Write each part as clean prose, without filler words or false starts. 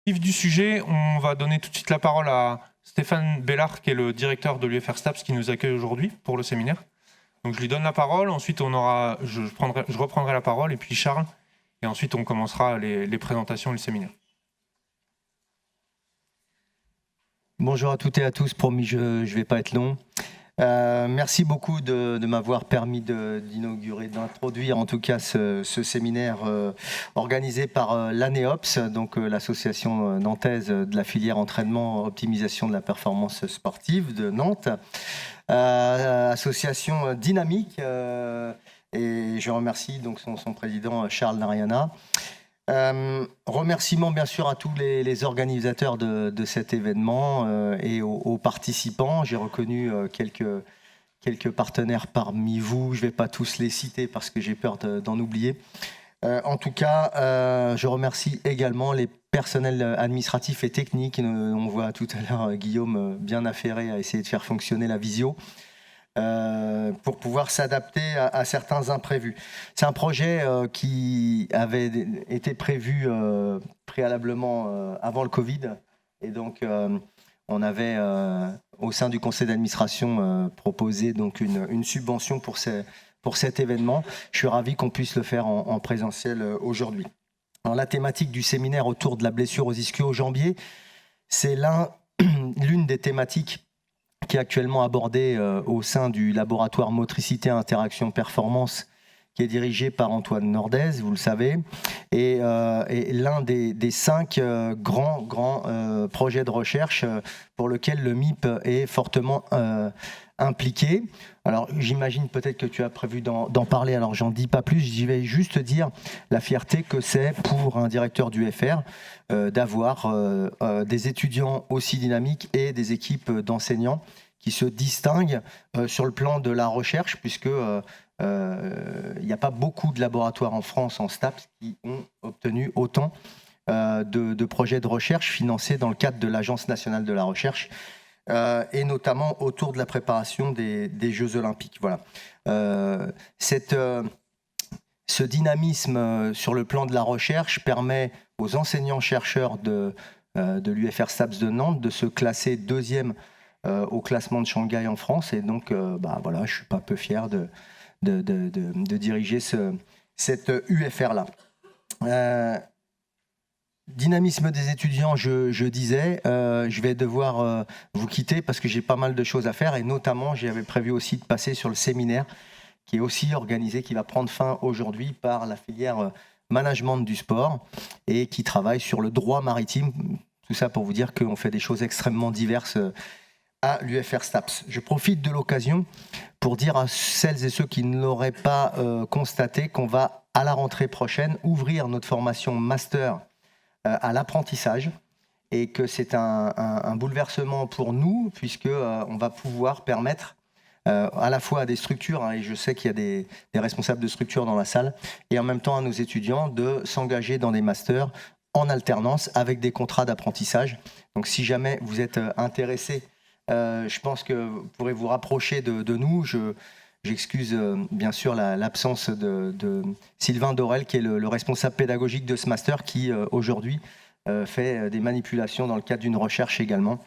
Vif du sujet, on va donner tout de suite la parole à Stéphane Bellard, qui est le directeur de l'UFR STAPS, qui nous accueille aujourd'hui pour le séminaire. Donc je lui donne la parole, ensuite je reprendrai la parole, et puis Charles, et ensuite on commencera les présentations et le séminaire. Bonjour à toutes et à tous, promis je ne vais pas être long. Merci beaucoup de m'avoir permis d'inaugurer, d'introduire en tout cas ce séminaire organisé par l'ANEOPS, donc l'association nantaise de la filière entraînement optimisation de la performance sportive de Nantes. Association dynamique et je remercie donc son président Charles Nariana. Remerciements bien sûr à tous les organisateurs de cet événement et aux participants. J'ai reconnu quelques partenaires parmi vous. Je ne vais pas tous les citer parce que j'ai peur d'en oublier. En tout cas, je remercie également les personnels administratifs et techniques. On voit tout à l'heure Guillaume bien affairé à essayer de faire fonctionner la visio. Pour pouvoir s'adapter à certains imprévus. C'est un projet qui avait été prévu préalablement avant le Covid. Et donc, on avait, au sein du conseil d'administration, proposé donc une subvention pour cet événement. Je suis ravi qu'on puisse le faire en présentiel aujourd'hui. Alors, la thématique du séminaire autour de la blessure aux ischio-jambiers, c'est l'une des thématiques qui est actuellement abordé au sein du laboratoire Motricité Interaction Performance, qui est dirigé par Antoine Nordez, vous le savez, et l'un des 5 grands projets de recherche pour lequel le MIP est fortement impliqué. Alors j'imagine peut-être que tu as prévu d'en parler, alors j'en dis pas plus, j'y vais juste dire la fierté que c'est pour un directeur d'UFR d'avoir des étudiants aussi dynamiques et des équipes d'enseignants qui se distinguent sur le plan de la recherche, puisque il n'y a pas beaucoup de laboratoires en France en STAPS qui ont obtenu autant de projets de recherche financés dans le cadre de l'Agence nationale de la recherche, et notamment autour de la préparation des Jeux Olympiques. Voilà. Ce dynamisme sur le plan de la recherche permet aux enseignants-chercheurs de l'UFR STAPS de Nantes de se classer 2e au classement de Shanghai en France. Et donc, voilà, je suis pas peu fier de diriger cette UFR-là. Dynamisme des étudiants, je disais, je vais devoir vous quitter parce que j'ai pas mal de choses à faire, et notamment j'avais prévu aussi de passer sur le séminaire qui est aussi organisé, qui va prendre fin aujourd'hui par la filière management du sport et qui travaille sur le droit maritime. Tout ça pour vous dire qu'on fait des choses extrêmement diverses à l'UFR STAPS. Je profite de l'occasion pour dire à celles et ceux qui ne l'auraient pas constaté qu'on va, à la rentrée prochaine, ouvrir notre formation master à l'apprentissage, et que c'est un bouleversement pour nous, puisqu'on va pouvoir permettre à la fois à des structures, et je sais qu'il y a des responsables de structures dans la salle, et en même temps à nos étudiants de s'engager dans des masters en alternance avec des contrats d'apprentissage. Donc si jamais vous êtes intéressés, je pense que vous pourrez vous rapprocher de nous. J'excuse bien sûr l'absence de Sylvain Dorel, qui est le responsable pédagogique de ce master, qui aujourd'hui fait des manipulations dans le cadre d'une recherche également.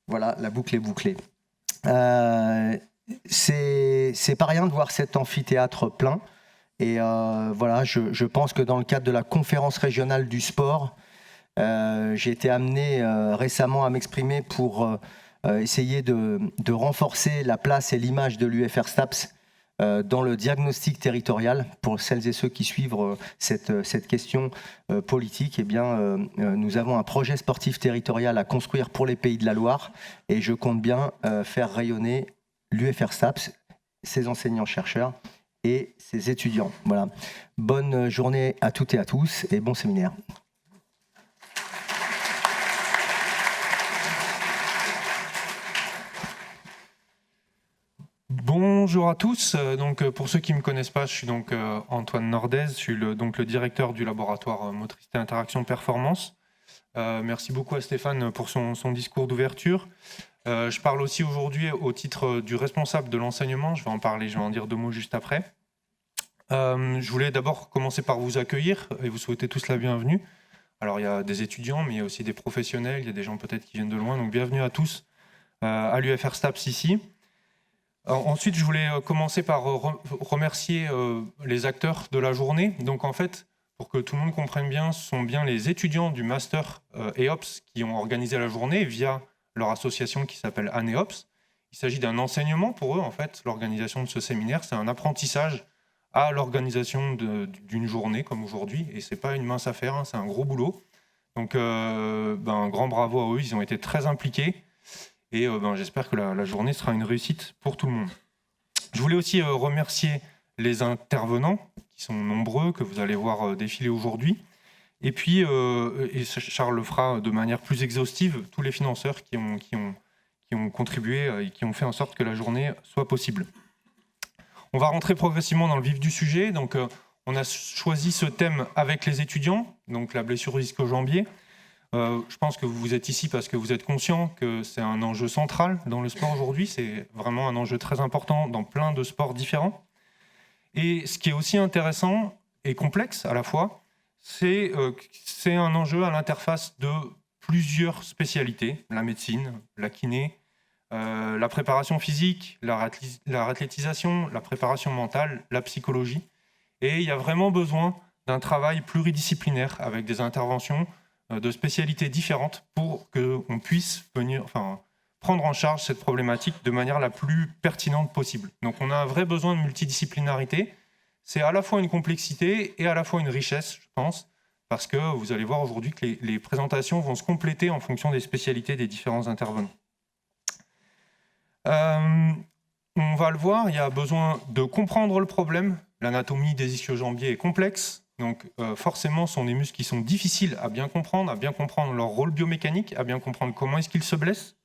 Voilà, la boucle est bouclée. C'est pas rien de voir cet amphithéâtre plein. Et voilà, je pense que dans le cadre de la conférence régionale du sport, j'ai été amené récemment à m'exprimer pour essayer de renforcer la place et l'image de l'UFR STAPS dans le diagnostic territorial. Pour celles et ceux qui suivent cette question politique, eh bien, nous avons un projet sportif territorial à construire pour les Pays de la Loire, et je compte bien faire rayonner l'UFR STAPS, ses enseignants-chercheurs et ses étudiants. Voilà. Bonne journée à toutes et à tous, et bon séminaire. Bonjour à tous. Donc, pour ceux qui ne me connaissent pas, je suis donc Antoine Nordez, je suis le directeur du laboratoire Motricité Interaction Performance. Merci beaucoup à Stéphane pour son discours d'ouverture. Je parle aussi aujourd'hui au titre du responsable de l'enseignement. Je vais en dire 2 mots juste après. Je voulais d'abord commencer par vous accueillir et vous souhaiter tous la bienvenue Alors il y a des étudiants, mais il y a aussi des professionnels, il y a des gens peut-être qui viennent de loin. Donc bienvenue à tous à l'UFR STAPS ici. Ensuite, je voulais commencer par remercier les acteurs de la journée. Donc en fait, pour que tout le monde comprenne bien, ce sont bien les étudiants du Master EOPS qui ont organisé la journée via leur association qui s'appelle ANEOPS. Il s'agit d'un enseignement pour eux, en fait, l'organisation de ce séminaire. C'est un apprentissage à l'organisation d'une journée comme aujourd'hui. Et ce n'est pas une mince affaire, hein, c'est un gros boulot. Donc, un grand bravo à eux, ils ont été très impliqués. Et j'espère que la journée sera une réussite pour tout le monde. Je voulais aussi remercier les intervenants, qui sont nombreux, que vous allez voir défiler aujourd'hui. Et puis, et Charles le fera de manière plus exhaustive, tous les financeurs qui ont contribué et qui ont fait en sorte que la journée soit possible. On va rentrer progressivement dans le vif du sujet. Donc, on a choisi ce thème avec les étudiants, donc la blessure ischio-jambier. Je pense que vous êtes ici parce que vous êtes conscient que c'est un enjeu central dans le sport aujourd'hui. C'est vraiment un enjeu très important dans plein de sports différents. Et ce qui est aussi intéressant et complexe à la fois, c'est un enjeu à l'interface de plusieurs spécialités, la médecine, la kiné, la préparation physique, la athlétisation, la préparation mentale, la psychologie. Et il y a vraiment besoin d'un travail pluridisciplinaire avec des interventions de spécialités différentes pour qu'on puisse prendre en charge cette problématique de manière la plus pertinente possible. Donc on a un vrai besoin de multidisciplinarité. C'est à la fois une complexité et à la fois une richesse, je pense, parce que vous allez voir aujourd'hui que les présentations vont se compléter en fonction des spécialités des différents intervenants. On va le voir, il y a besoin de comprendre le problème. L'anatomie des ischio-jambiers est complexe. Donc forcément, ce sont des muscles qui sont difficiles à bien comprendre leur rôle biomécanique, à bien comprendre comment est-ce qu'ils se blessent.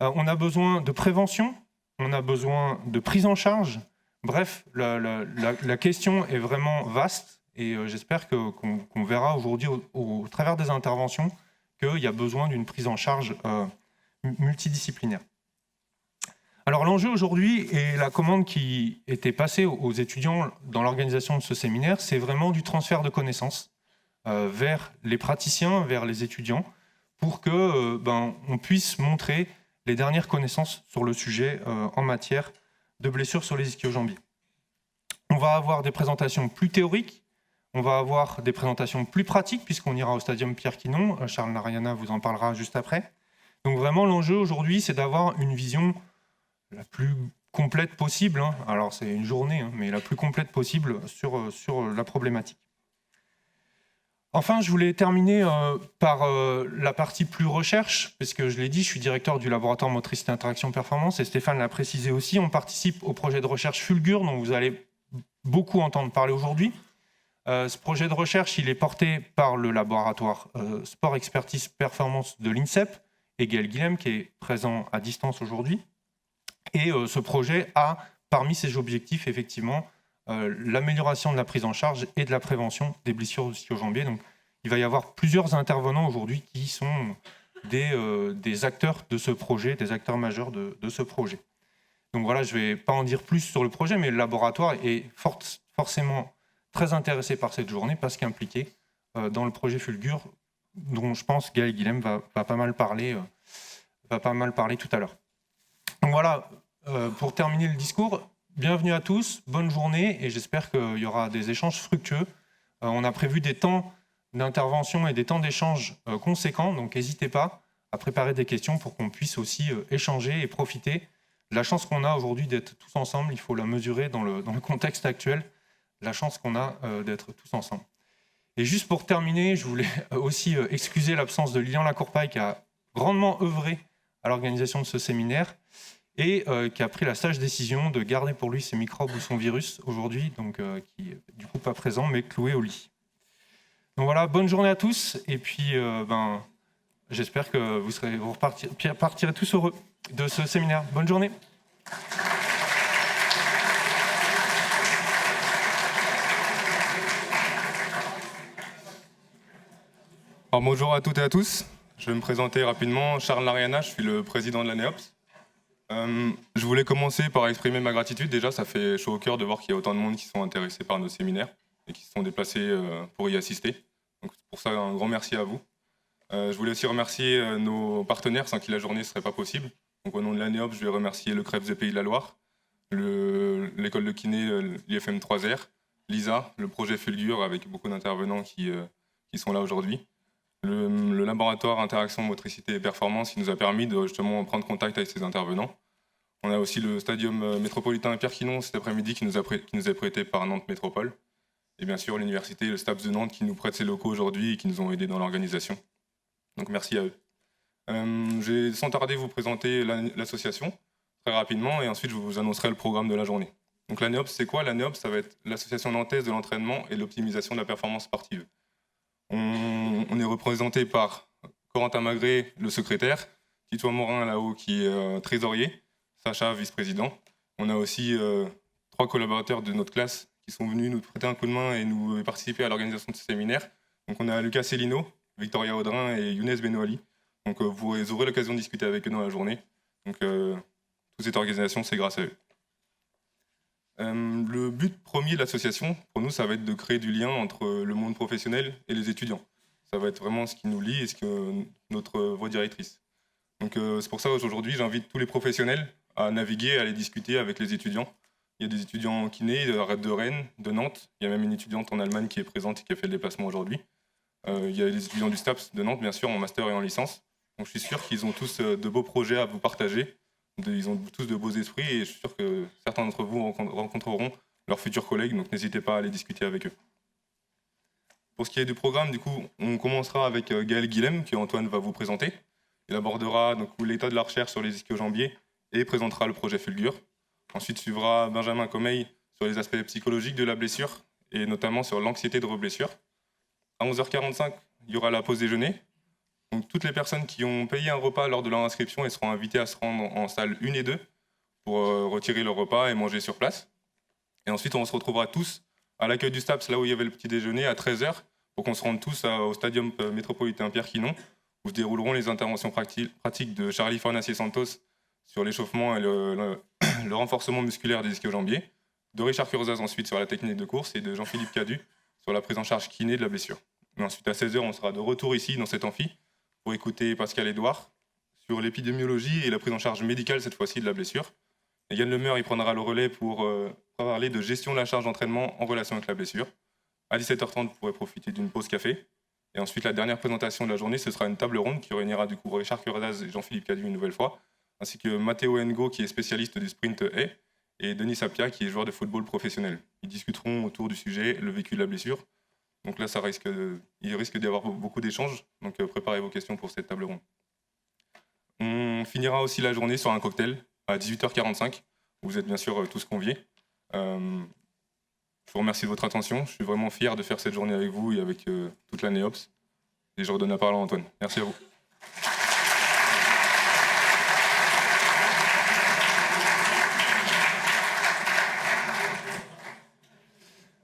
On a besoin de prévention, on a besoin de prise en charge. Bref, la question est vraiment vaste et j'espère qu'on verra aujourd'hui au travers des interventions qu'il y a besoin d'une prise en charge multidisciplinaire. Alors l'enjeu aujourd'hui et la commande qui était passée aux étudiants dans l'organisation de ce séminaire, c'est vraiment du transfert de connaissances vers les praticiens, vers les étudiants, pour que on puisse montrer les dernières connaissances sur le sujet en matière de blessures sur les ischio-jambiers. On va avoir des présentations plus théoriques, on va avoir des présentations plus pratiques, puisqu'on ira au stadium Pierre Quinon. Charles Nariana vous en parlera juste après. Donc vraiment l'enjeu aujourd'hui, c'est d'avoir une vision la plus complète possible, hein. Alors c'est une journée, hein, mais la plus complète possible sur la problématique. Enfin, je voulais terminer par la partie plus recherche, parce que je l'ai dit, je suis directeur du laboratoire motricité interaction performance, et Stéphane l'a précisé aussi, on participe au projet de recherche Fulgure, dont vous allez beaucoup entendre parler aujourd'hui. Ce projet de recherche, il est porté par le laboratoire Sport Expertise Performance de l'INSEP, et Gaël Guilhem, qui est présent à distance aujourd'hui. Et ce projet a, parmi ses objectifs, effectivement, l'amélioration de la prise en charge et de la prévention des blessures ischio-jambiers. Donc, il va y avoir plusieurs intervenants aujourd'hui qui sont des acteurs de ce projet, des acteurs majeurs de ce projet. Donc voilà, je ne vais pas en dire plus sur le projet, mais le laboratoire est forcément très intéressé par cette journée parce qu'impliqué dans le projet Fulgure, dont je pense Gaël Guilhem va pas mal parler tout à l'heure. Donc voilà, pour terminer le discours, bienvenue à tous, bonne journée et j'espère qu'il y aura des échanges fructueux. On a prévu des temps d'intervention et des temps d'échange conséquents, donc n'hésitez pas à préparer des questions pour qu'on puisse aussi échanger et profiter de la chance qu'on a aujourd'hui d'être tous ensemble. Il faut la mesurer dans le contexte actuel, la chance qu'on a d'être tous ensemble. Et juste pour terminer, je voulais aussi excuser l'absence de Lilian Lacourpaille qui a grandement œuvré à l'organisation de ce séminaire et qui a pris la sage décision de garder pour lui ses microbes ou son virus aujourd'hui, donc qui est du coup pas présent mais cloué au lit. Donc voilà, bonne journée à tous et puis j'espère que vous repartirez tous heureux de ce séminaire. Bonne journée. Alors, bonjour à toutes et à tous. Je vais me présenter rapidement. Charles Nariana, je suis le président de l'ANEOPS. Je voulais commencer par exprimer ma gratitude. Déjà, ça fait chaud au cœur de voir qu'il y a autant de monde qui sont intéressés par nos séminaires et qui se sont déplacés pour y assister. Donc, pour ça, un grand merci à vous. Je voulais aussi remercier nos partenaires sans qui la journée ne serait pas possible. Donc, au nom de l'ANEOP, je vais remercier le CREPS des Pays de la Loire, l'école de kiné, l'IFM 3R, l'ISA, le projet Fulgur avec beaucoup d'intervenants qui sont là aujourd'hui, le laboratoire Interaction, Motricité et Performance qui nous a permis de justement prendre contact avec ces intervenants. On a aussi le stadium métropolitain Pierre-Quinon cet après-midi qui nous est prêté par Nantes Métropole. Et bien sûr l'université et le STAPS de Nantes qui nous prêtent ses locaux aujourd'hui et qui nous ont aidés dans l'organisation. Donc merci à eux. Je vais sans tarder vous présenter l'association très rapidement et ensuite je vous annoncerai le programme de la journée. Donc l'ANEOPS, c'est quoi? L'ANEOPS, ça va être l'association nantaise de l'entraînement et de l'optimisation de la performance sportive. On est représenté par Corentin Magré, le secrétaire, Tito Morin là-haut qui est trésorier, Sacha, vice-président. On a aussi 3 collaborateurs de notre classe qui sont venus nous prêter un coup de main et nous participer à l'organisation de ce séminaire. Donc on a Lucas Cellino, Victoria Audrin et Younes Benoali. Donc vous aurez l'occasion de discuter avec eux dans la journée. Donc toute cette organisation, c'est grâce à eux. Le but premier de l'association, pour nous, ça va être de créer du lien entre le monde professionnel et les étudiants. Ça va être vraiment ce qui nous lie et ce que notre voie directrice. Donc c'est pour ça qu'aujourd'hui, j'invite tous les professionnels à naviguer, à aller discuter avec les étudiants. Il y a des étudiants en kiné de Rennes, de Nantes. Il y a même une étudiante en Allemagne qui est présente et qui a fait le déplacement aujourd'hui. Il y a les étudiants du STAPS de Nantes, bien sûr, en master et en licence. Donc je suis sûr qu'ils ont tous de beaux projets à vous partager. Ils ont tous de beaux esprits et je suis sûr que certains d'entre vous rencontreront leurs futurs collègues, donc n'hésitez pas à aller discuter avec eux. Pour ce qui est du programme, du coup, on commencera avec Gaël Guilhem, que Antoine va vous présenter. Il abordera donc l'état de la recherche sur les ischio-jambiers et présentera le projet Fulgur. Ensuite suivra Benjamin Comeil sur les aspects psychologiques de la blessure et notamment sur l'anxiété de reblessure. À 11h45, il y aura la pause déjeuner. Donc, toutes les personnes qui ont payé un repas lors de leur inscription elles seront invitées à se rendre en salle 1 et 2 pour retirer leur repas et manger sur place. Et ensuite, on se retrouvera tous à l'accueil du STAPS, là où il y avait le petit déjeuner, à 13h, pour qu'on se rende tous au stadium métropolitain Pierre-Quinon, où se dérouleront les interventions pratiques de Charlie Fornacier-Santos sur l'échauffement et le renforcement musculaire des ischio-jambiers, de Richard Curzaz ensuite sur la technique de course et de Jean-Philippe Cadu sur la prise en charge kiné de la blessure. Et ensuite, à 16h, on sera de retour ici, dans cet amphi, pour écouter Pascal Edouard sur l'épidémiologie et la prise en charge médicale, cette fois-ci, de la blessure. Et Yann Lemeur, il prendra le relais pour parler de gestion de la charge d'entraînement en relation avec la blessure. À 17h30, vous pourrez profiter d'une pause café. Et ensuite, la dernière présentation de la journée, ce sera une table ronde qui réunira du coup Richard Curzaz et Jean-Philippe Cadu une nouvelle fois, ainsi que Matteo Ngo, qui est spécialiste du sprint haie, et Denis Sapia, qui est joueur de football professionnel. Ils discuteront autour du sujet, le vécu de la blessure. Donc là, il risque d'y avoir beaucoup d'échanges, donc préparez vos questions pour cette table ronde. On finira aussi la journée sur un cocktail à 18h45. Vous êtes bien sûr tous conviés. Je vous remercie de votre attention. Je suis vraiment fier de faire cette journée avec vous et avec toute la NEOPS. Et je redonne la parole à Antoine. Merci à vous.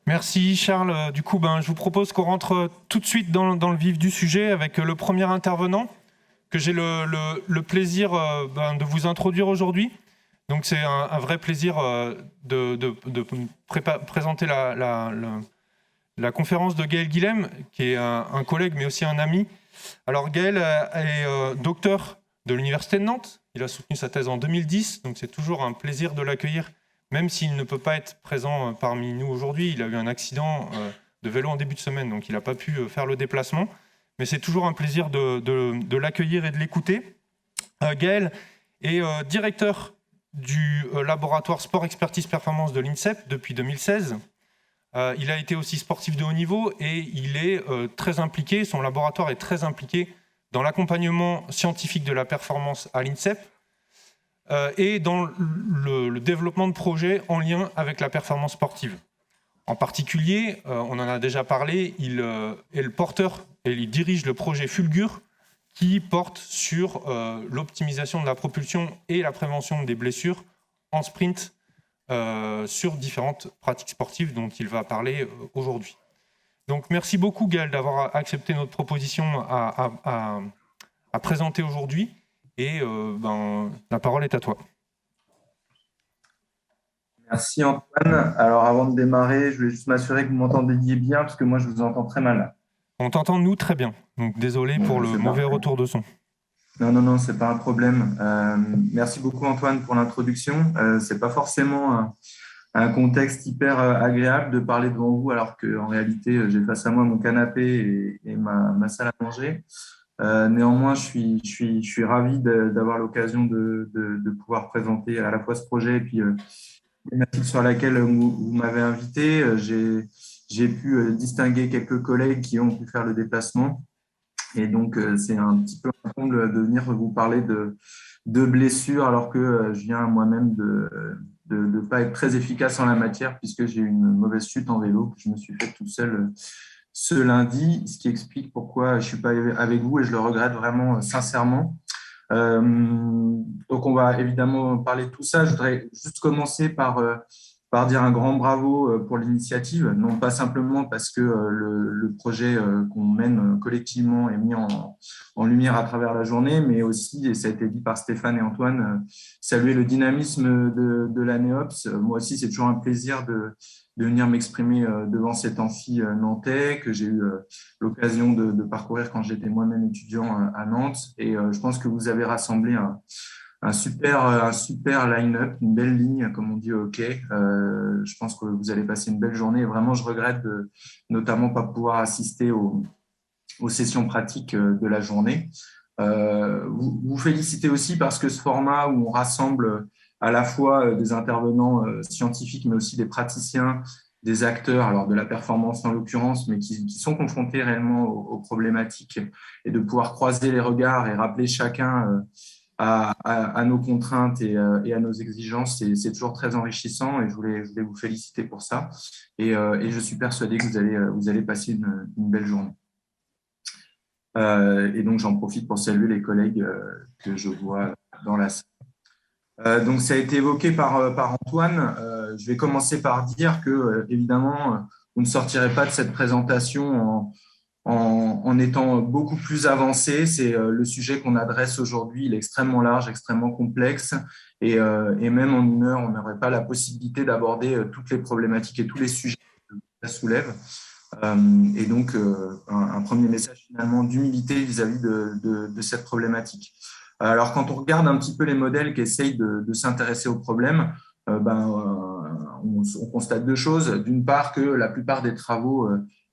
Merci Charles. Du coup, je vous propose qu'on rentre tout de suite dans le vif du sujet avec le premier intervenant que j'ai le plaisir de vous introduire aujourd'hui. Donc c'est un vrai plaisir de présenter la conférence de Gaël Guilhem, qui est un collègue mais aussi un ami. Alors Gaël est docteur de l'Université de Nantes. Il a soutenu sa thèse en 2010, donc c'est toujours un plaisir de l'accueillir. Même s'il ne peut pas être présent parmi nous aujourd'hui, il a eu un accident de vélo en début de semaine, donc il n'a pas pu faire le déplacement. Mais c'est toujours un plaisir de l'accueillir et de l'écouter. Gaël est directeur du laboratoire Sport Expertise Performance de l'INSEP depuis 2016. Il a été aussi sportif de haut niveau et il est très impliqué, son laboratoire est très impliqué dans l'accompagnement scientifique de la performance à l'INSEP. Et dans le développement de projets en lien avec la performance sportive. En particulier, on en a déjà parlé, il est le porteur et il dirige le projet Fulgur qui porte sur l'optimisation de la propulsion et la prévention des blessures en sprint sur différentes pratiques sportives dont il va parler aujourd'hui. Donc merci beaucoup Gaël d'avoir accepté notre proposition à présenter aujourd'hui. Et la parole est à toi. Merci Antoine. Alors avant de démarrer, je voulais juste m'assurer que vous m'entendiez bien parce que moi je vous entends très mal. On t'entend, nous, très bien. Donc, désolé pour le C'est mauvais parfait. retour de son. Non, c'est pas un problème. Merci beaucoup Antoine pour l'introduction. C'est pas forcément un contexte hyper agréable de parler devant vous alors qu'en réalité j'ai face à moi mon canapé et ma salle à manger. Néanmoins, je suis ravi d'avoir l'occasion de pouvoir présenter à la fois ce projet et puis la thématique sur laquelle vous m'avez invité. J'ai pu distinguer quelques collègues qui ont pu faire le déplacement. Et donc, c'est un petit peu un comble de venir vous parler de blessures alors que je viens moi-même de ne pas être très efficace en la matière puisque j'ai eu une mauvaise chute en vélo que je me suis fait tout seul ce lundi, ce qui explique pourquoi je ne suis pas avec vous et je le regrette vraiment sincèrement. Donc, on va évidemment parler de tout ça. Je voudrais juste commencer par dire un grand bravo pour l'initiative, non pas simplement parce que le projet qu'on mène collectivement est mis en lumière à travers la journée, mais aussi, et ça a été dit par Stéphane et Antoine, saluer le dynamisme de la NEOPS. Moi aussi, c'est toujours un plaisir de venir m'exprimer devant cet amphi nantais que j'ai eu l'occasion de parcourir quand j'étais moi-même étudiant à Nantes. Et je pense que vous avez rassemblé un super line-up, une belle ligne, comme on dit au hockey. Je pense que vous allez passer une belle journée. Et vraiment, je regrette de notamment pas pouvoir assister aux sessions pratiques de la journée. Vous félicitez aussi parce que ce format où on rassemble à la fois des intervenants scientifiques, mais aussi des praticiens, des acteurs, alors de la performance en l'occurrence, mais qui sont confrontés réellement aux problématiques, et de pouvoir croiser les regards et rappeler chacun à nos contraintes et à nos exigences, c'est toujours très enrichissant et je voulais vous féliciter pour ça. Et je suis persuadé que vous allez passer une belle journée. Et donc, j'en profite pour saluer les collègues que je vois dans la salle. Donc, ça a été évoqué par Antoine. Je vais commencer par dire que, évidemment, vous ne sortirez pas de cette présentation en étant beaucoup plus avancé. C'est le sujet qu'on adresse aujourd'hui. Il est extrêmement large, extrêmement complexe. Et même en une heure, on n'aurait pas la possibilité d'aborder toutes les problématiques et tous les sujets que ça soulève. Et donc, un premier message finalement d'humilité vis-à-vis de cette problématique. Alors, quand on regarde un petit peu les modèles qui essayent de s'intéresser au problème, on constate deux choses. D'une part, que la plupart des travaux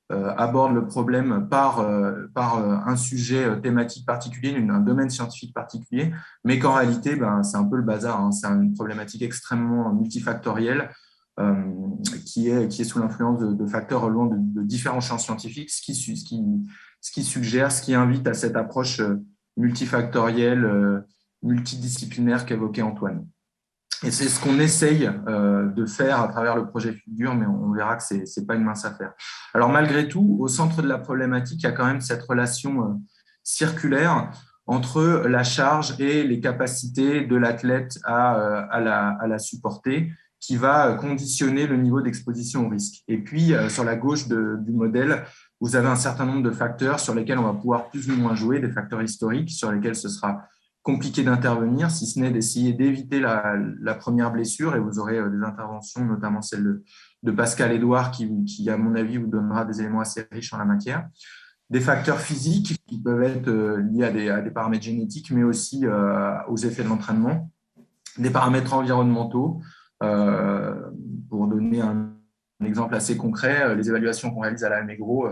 abordent le problème par un sujet thématique particulier, un domaine scientifique particulier, mais qu'en réalité, c'est un peu le bazar. Hein. C'est une problématique extrêmement multifactorielle qui est sous l'influence de facteurs relevant de différents champs scientifiques, ce qui suggère, ce qui invite à cette approche multifactorielle, multidisciplinaire qu'évoquait Antoine. Et c'est ce qu'on essaye de faire à travers le projet Figure, mais on verra que ce n'est pas une mince affaire. Alors malgré tout, au centre de la problématique, il y a quand même cette relation circulaire entre la charge et les capacités de l'athlète à la supporter, qui va conditionner le niveau d'exposition au risque. Et puis, sur la gauche du modèle, vous avez un certain nombre de facteurs sur lesquels on va pouvoir plus ou moins jouer, des facteurs historiques sur lesquels ce sera compliqué d'intervenir, si ce n'est d'essayer d'éviter la première blessure, et vous aurez des interventions, notamment celle de Pascal Édouard, qui, à mon avis, vous donnera des éléments assez riches en la matière. Des facteurs physiques qui peuvent être liés à des paramètres génétiques, mais aussi aux effets de l'entraînement, des paramètres environnementaux. Pour donner un exemple assez concret, les évaluations qu'on réalise à l'Almegro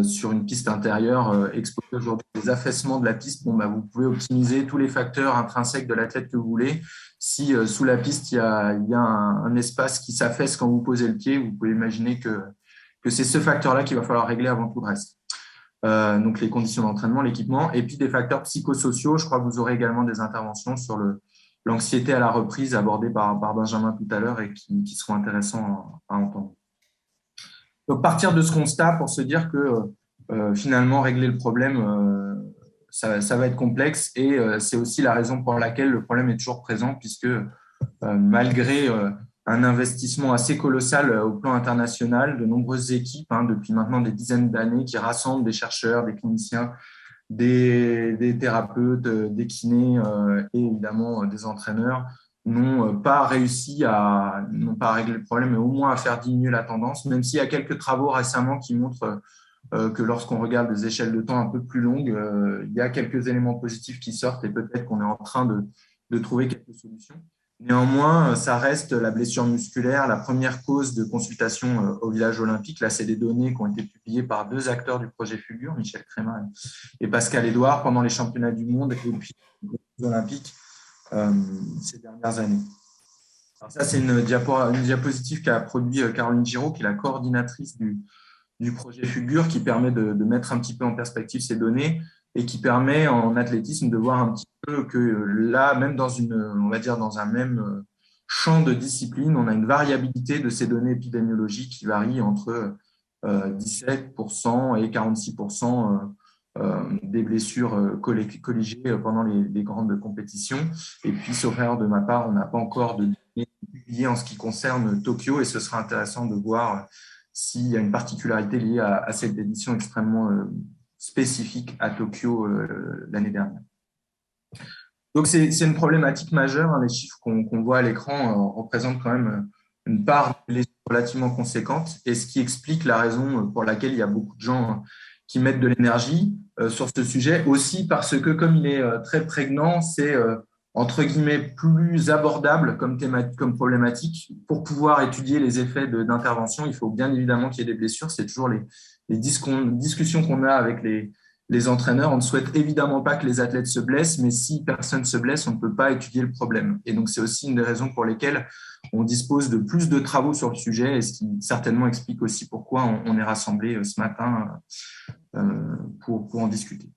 sur une piste intérieure exposée aujourd'hui aux affaissements de la piste, vous pouvez optimiser tous les facteurs intrinsèques de l'athlète que vous voulez. Si sous la piste, il y a un espace qui s'affaisse quand vous posez le pied, vous pouvez imaginer que c'est ce facteur-là qu'il va falloir régler avant tout le reste. Donc les conditions d'entraînement, l'équipement, et puis des facteurs psychosociaux. Je crois que vous aurez également des interventions sur l'anxiété à la reprise abordée par Benjamin tout à l'heure et qui seront intéressants à entendre. Donc, partir de ce constat pour se dire que finalement, régler le problème, ça va être complexe et c'est aussi la raison pour laquelle le problème est toujours présent puisque malgré un investissement assez colossal au plan international, de nombreuses équipes, depuis maintenant des dizaines d'années, qui rassemblent des chercheurs, des cliniciens, des thérapeutes, des kinés et évidemment des entraîneurs n'ont pas réussi non pas à régler le problème, mais au moins à faire diminuer la tendance, même s'il y a quelques travaux récemment qui montrent que lorsqu'on regarde des échelles de temps un peu plus longues, il y a quelques éléments positifs qui sortent et peut-être qu'on est en train de trouver quelques solutions. Néanmoins, ça reste la blessure musculaire, la première cause de consultation au village olympique. Là, c'est des données qui ont été publiées par 2 acteurs du projet Fulgure, Michel Crémin et Pascal Édouard, pendant les championnats du monde et puis les Jeux olympiques ces dernières années. Alors ça, c'est une diapositive qu'a produit Caroline Giraud, qui est la coordinatrice du projet Fulgure, qui permet de mettre un petit peu en perspective ces données et qui permet en athlétisme de voir un petit peu que là, même on va dire dans un même champ de discipline, on a une variabilité de ces données épidémiologiques qui varient entre 17% et 46% des blessures colligées pendant les grandes compétitions. Et puis, sauf erreur de ma part, on n'a pas encore de données publiées en ce qui concerne Tokyo, et ce sera intéressant de voir s'il y a une particularité liée à cette édition extrêmement spécifique à Tokyo l'année dernière. Donc, c'est une problématique majeure. Les chiffres qu'on voit à l'écran représentent quand même une part de blessures relativement conséquente, et ce qui explique la raison pour laquelle il y a beaucoup de gens qui mettent de l'énergie sur ce sujet, aussi parce que, comme il est très prégnant, c'est entre guillemets plus abordable comme problématique. Pour pouvoir étudier les effets d'intervention, il faut bien évidemment qu'il y ait des blessures. C'est toujours les discussions qu'on a avec les entraîneurs. On ne souhaite évidemment pas que les athlètes se blessent, mais si personne se blesse, on ne peut pas étudier le problème. Et donc, c'est aussi une des raisons pour lesquelles on dispose de plus de travaux sur le sujet, et ce qui certainement explique aussi pourquoi on est rassemblés ce matin pour en discuter.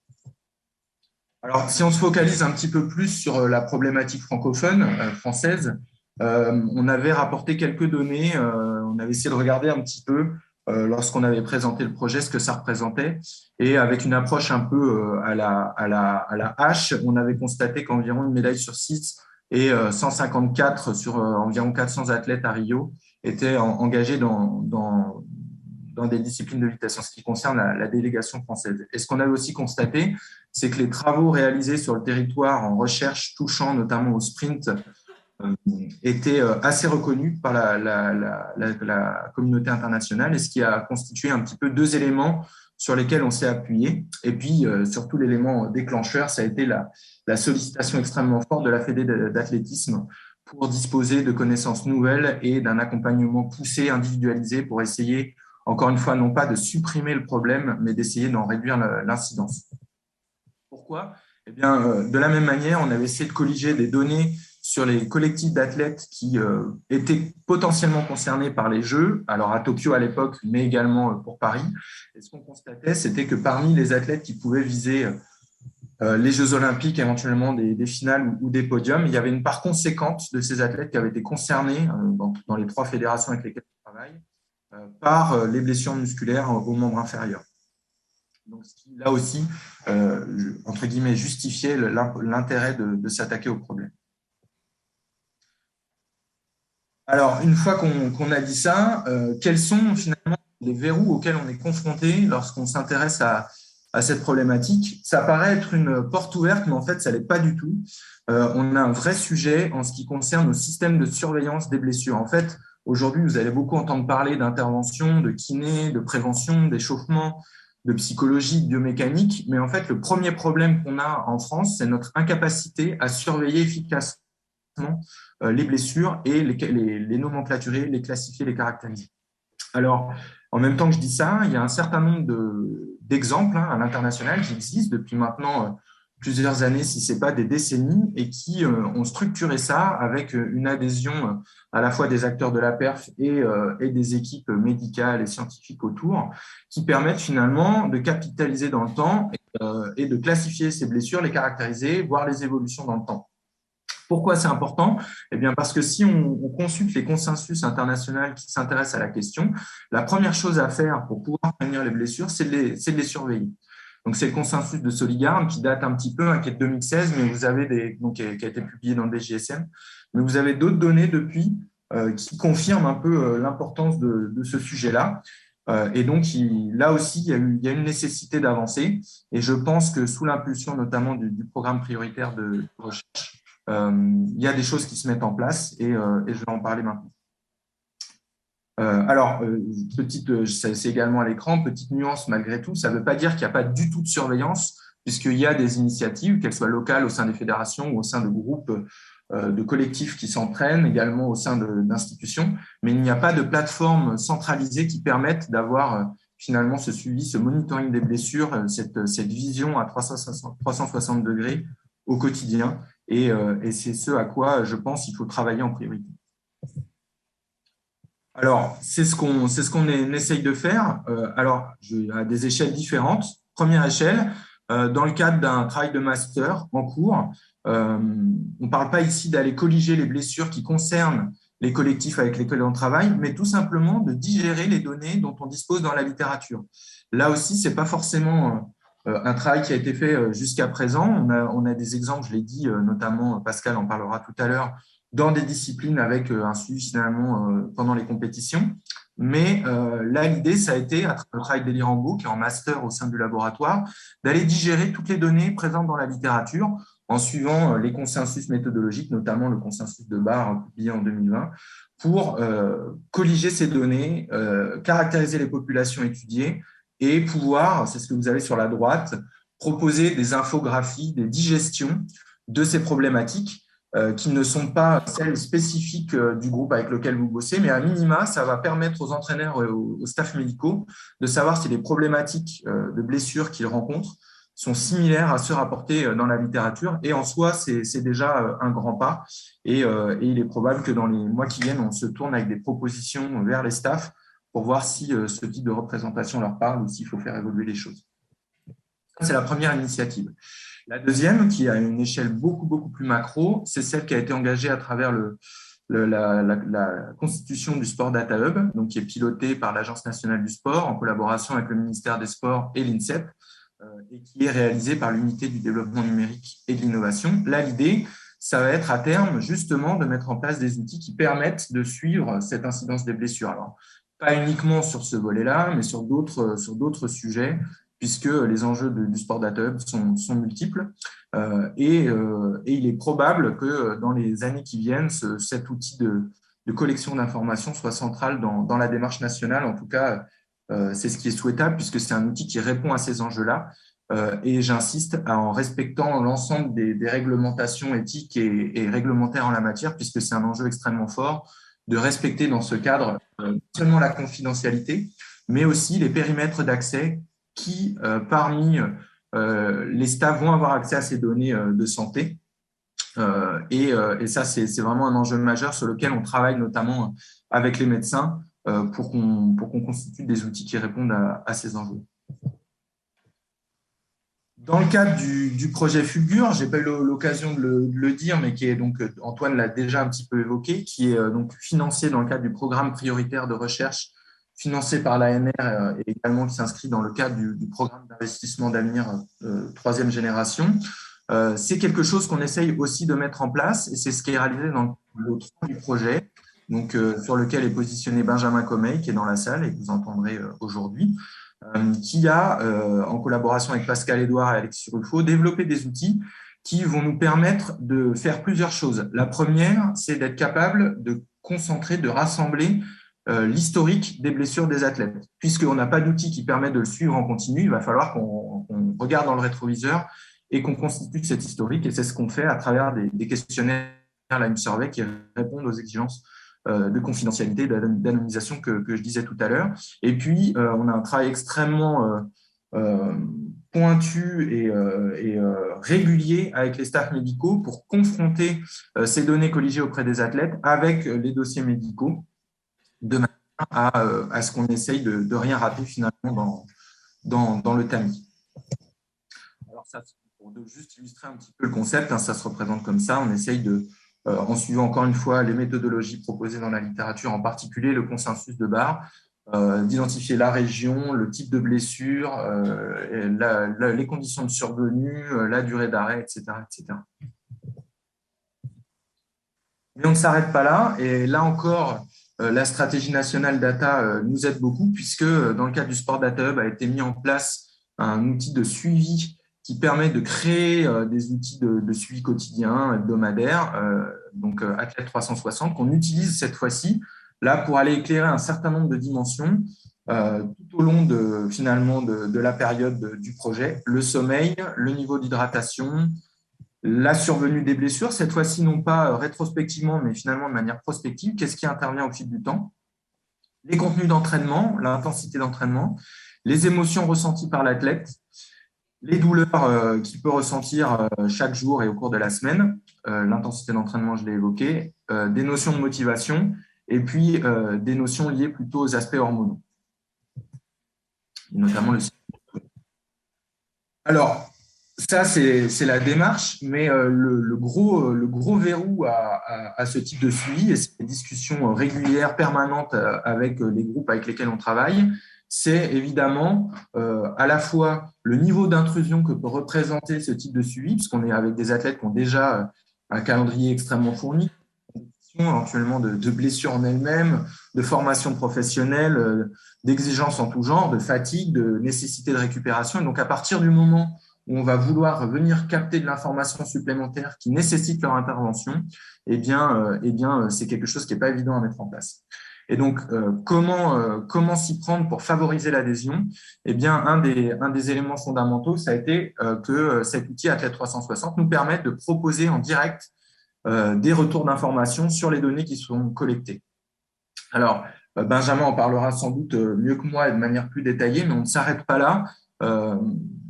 Alors, si on se focalise un petit peu plus sur la problématique francophone, française, on avait rapporté quelques données, on avait essayé de regarder un petit peu, lorsqu'on avait présenté le projet, ce que ça représentait. Et avec une approche un peu à la hache, on avait constaté qu'environ une médaille sur 6 et 154 sur environ 400 athlètes à Rio étaient engagés dans des disciplines de vitesse, en ce qui concerne la délégation française. Et ce qu'on avait aussi constaté, c'est que les travaux réalisés sur le territoire en recherche touchant notamment au sprint étaient assez reconnus par la communauté internationale, et ce qui a constitué un petit peu 2 éléments sur lesquels on s'est appuyé. Et puis, surtout, l'élément déclencheur, ça a été la sollicitation extrêmement forte de la Fédé d'athlétisme pour disposer de connaissances nouvelles et d'un accompagnement poussé, individualisé, pour essayer, encore une fois, non pas de supprimer le problème, mais d'essayer d'en réduire l'incidence. Pourquoi ? Eh bien, de la même manière, on avait essayé de colliger des données sur les collectifs d'athlètes qui étaient potentiellement concernés par les Jeux, alors à Tokyo à l'époque, mais également pour Paris. Et ce qu'on constatait, c'était que parmi les athlètes qui pouvaient viser les Jeux olympiques, éventuellement des finales ou des podiums, il y avait une part conséquente de ces athlètes qui avaient été concernés dans les 3 fédérations avec lesquelles on travaille par les blessures musculaires aux membres inférieurs. Donc, ce qui, là aussi, entre guillemets, justifiait l'intérêt de s'attaquer au problème. Alors, une fois qu'on a dit ça, quels sont finalement les verrous auxquels on est confronté lorsqu'on s'intéresse à cette problématique? Ça paraît être une porte ouverte, mais en fait, ça ne l'est pas du tout. On a un vrai sujet en ce qui concerne le système de surveillance des blessures. En fait, aujourd'hui, vous allez beaucoup entendre parler d'intervention, de kiné, de prévention, d'échauffement, de psychologie, de biomécanique. Mais en fait, le premier problème qu'on a en France, c'est notre incapacité à surveiller efficacement les blessures et les nomenclaturer, les classifier, les caractériser. Alors, en même temps que je dis ça, il y a un certain nombre d'exemples à l'international qui existent depuis maintenant plusieurs années, si ce n'est pas des décennies, et qui ont structuré ça avec une adhésion à la fois des acteurs de la perf et des équipes médicales et scientifiques autour, qui permettent finalement de capitaliser dans le temps et de classifier ces blessures, les caractériser, voir les évolutions dans le temps. Pourquoi c'est important ? Eh bien, parce que si on consulte les consensus internationaux qui s'intéressent à la question, la première chose à faire pour pouvoir prévenir les blessures, c'est de les surveiller. Donc, c'est le consensus de Soligarme qui date un petit peu, qui est de 2016, mais vous avez qui a été publié dans le DGSM. Mais vous avez d'autres données depuis qui confirment un peu l'importance de ce sujet-là. Et donc, là aussi, il y a une nécessité d'avancer. Et je pense que sous l'impulsion notamment du programme prioritaire de recherche, il y a des choses qui se mettent en place et je vais en parler maintenant. C'est également à l'écran, petite nuance malgré tout, ça ne veut pas dire qu'il n'y a pas du tout de surveillance, puisqu'il y a des initiatives, qu'elles soient locales au sein des fédérations ou au sein de groupes de collectifs qui s'entraînent, également au sein d'institutions, mais il n'y a pas de plateforme centralisée qui permette d'avoir finalement ce suivi, ce monitoring des blessures, cette vision à 360 degrés au quotidien, et c'est ce à quoi je pense qu'il faut travailler en priorité. Alors, c'est ce qu'on essaye de faire à des échelles différentes. Première échelle, dans le cadre d'un travail de master en cours, on ne parle pas ici d'aller colliger les blessures qui concernent les collectifs avec lesquels on travaille, mais tout simplement de digérer les données dont on dispose dans la littérature. Là aussi, ce n'est pas forcément un travail qui a été fait jusqu'à présent. On a des exemples, je l'ai dit, notamment Pascal en parlera tout à l'heure, dans des disciplines avec un suivi finalement pendant les compétitions. Mais là, l'idée, ça a été, à travers le travail d'Elie Rambaud, qui est en master au sein du laboratoire, d'aller digérer toutes les données présentes dans la littérature en suivant les consensus méthodologiques, notamment le consensus de Barre publié en 2020, pour colliger ces données, caractériser les populations étudiées et pouvoir, c'est ce que vous avez sur la droite, proposer des infographies, des digestions de ces problématiques qui ne sont pas celles spécifiques du groupe avec lequel vous bossez, mais à minima, ça va permettre aux entraîneurs et aux staffs médicaux de savoir si les problématiques de blessures qu'ils rencontrent sont similaires à ceux rapportés dans la littérature. Et en soi, c'est déjà un grand pas. Et il est probable que dans les mois qui viennent, on se tourne avec des propositions vers les staffs pour voir si ce type de représentation leur parle ou s'il faut faire évoluer les choses. C'est la première initiative. La deuxième, qui a une échelle beaucoup plus macro, c'est celle qui a été engagée à travers la constitution du Sport Data Hub, donc qui est pilotée par l'Agence nationale du sport en collaboration avec le ministère des Sports et l'INSEP, et qui est réalisée par l'unité du développement numérique et de l'innovation. Là, l'idée, ça va être à terme justement de mettre en place des outils qui permettent de suivre cette incidence des blessures. Alors, pas uniquement sur ce volet-là, mais sur d'autres sujets, puisque les enjeux du Sport Data Hub sont multiples. Et il est probable que dans les années qui viennent, cet outil de collection d'informations soit central dans la démarche nationale. En tout cas, c'est ce qui est souhaitable, puisque c'est un outil qui répond à ces enjeux-là. Et j'insiste en respectant l'ensemble des réglementations éthiques et réglementaires en la matière, puisque c'est un enjeu extrêmement fort de respecter dans ce cadre non seulement la confidentialité, mais aussi les périmètres d'accès qui, parmi les staffs, vont avoir accès à ces données de santé. Et ça, c'est vraiment un enjeu majeur sur lequel on travaille notamment avec les médecins pour qu'on constitue des outils qui répondent à ces enjeux. Dans le cadre du projet Fulgure, je n'ai pas eu l'occasion de le dire, mais qui est donc, Antoine l'a déjà un petit peu évoqué, qui est donc financé dans le cadre du programme prioritaire de recherche financé par l'ANR et également qui s'inscrit dans le cadre du programme d'investissement d'avenir 3e génération. C'est quelque chose qu'on essaye aussi de mettre en place et c'est ce qui est réalisé dans le 3 du projet, donc, sur lequel est positionné Benjamin Comey, qui est dans la salle et que vous entendrez aujourd'hui, qui a, en collaboration avec Pascal Edouard et Alexis Ruffo, développé des outils qui vont nous permettre de faire plusieurs choses. La première, c'est d'être capable de concentrer, de rassembler l'historique des blessures des athlètes. Puisqu'on n'a pas d'outil qui permet de le suivre en continu, il va falloir qu'on regarde dans le rétroviseur et qu'on constitue cet historique. Et c'est ce qu'on fait à travers des questionnaires Lyme Survey qui répondent aux exigences de confidentialité, d'anonymisation que je disais tout à l'heure. Et puis, on a un travail extrêmement pointu et régulier avec les staffs médicaux pour confronter ces données colligées auprès des athlètes avec les dossiers médicaux, de manière à ce qu'on essaye de rien rater finalement dans le tamis. Alors ça, pour juste illustrer un petit peu le concept, ça se représente comme ça. On essaye en suivant encore une fois les méthodologies proposées dans la littérature, en particulier le consensus de Barre, d'identifier la région, le type de blessure, les conditions de survenue, la durée d'arrêt, etc., etc. Mais on ne s'arrête pas là. Et là encore, la stratégie nationale data nous aide beaucoup puisque dans le cadre du Sport Data Hub a été mis en place un outil de suivi qui permet de créer des outils de suivi quotidien, hebdomadaire, donc Athlète 360, qu'on utilise cette fois-ci là pour aller éclairer un certain nombre de dimensions tout au long de la période du projet. Le sommeil, le niveau d'hydratation, la survenue des blessures, cette fois-ci non pas rétrospectivement, mais finalement de manière prospective, qu'est-ce qui intervient au fil du temps, les contenus d'entraînement, l'intensité d'entraînement, les émotions ressenties par l'athlète, les douleurs qu'il peut ressentir chaque jour et au cours de la semaine, l'intensité d'entraînement, je l'ai évoqué, des notions de motivation et puis des notions liées plutôt aux aspects hormonaux, notamment le cycle. Alors, ça, c'est la démarche, mais le gros verrou à ce type de suivi, et c'est des discussions régulières, permanentes avec les groupes avec lesquels on travaille, c'est évidemment à la fois le niveau d'intrusion que peut représenter ce type de suivi, puisqu'on est avec des athlètes qui ont déjà un calendrier extrêmement fourni, éventuellement de blessures en elles-mêmes, de formation professionnelle, d'exigences en tout genre, de fatigue, de nécessité de récupération. Et donc, à partir du moment où on va vouloir venir capter de l'information supplémentaire qui nécessite leur intervention, eh bien, c'est quelque chose qui n'est pas évident à mettre en place. Et donc, comment s'y prendre pour favoriser l'adhésion? Eh bien, un des éléments fondamentaux, ça a été que cet outil Athlète 360 nous permette de proposer en direct des retours d'informations sur les données qui sont collectées. Alors, Benjamin en parlera sans doute mieux que moi et de manière plus détaillée, mais on ne s'arrête pas là.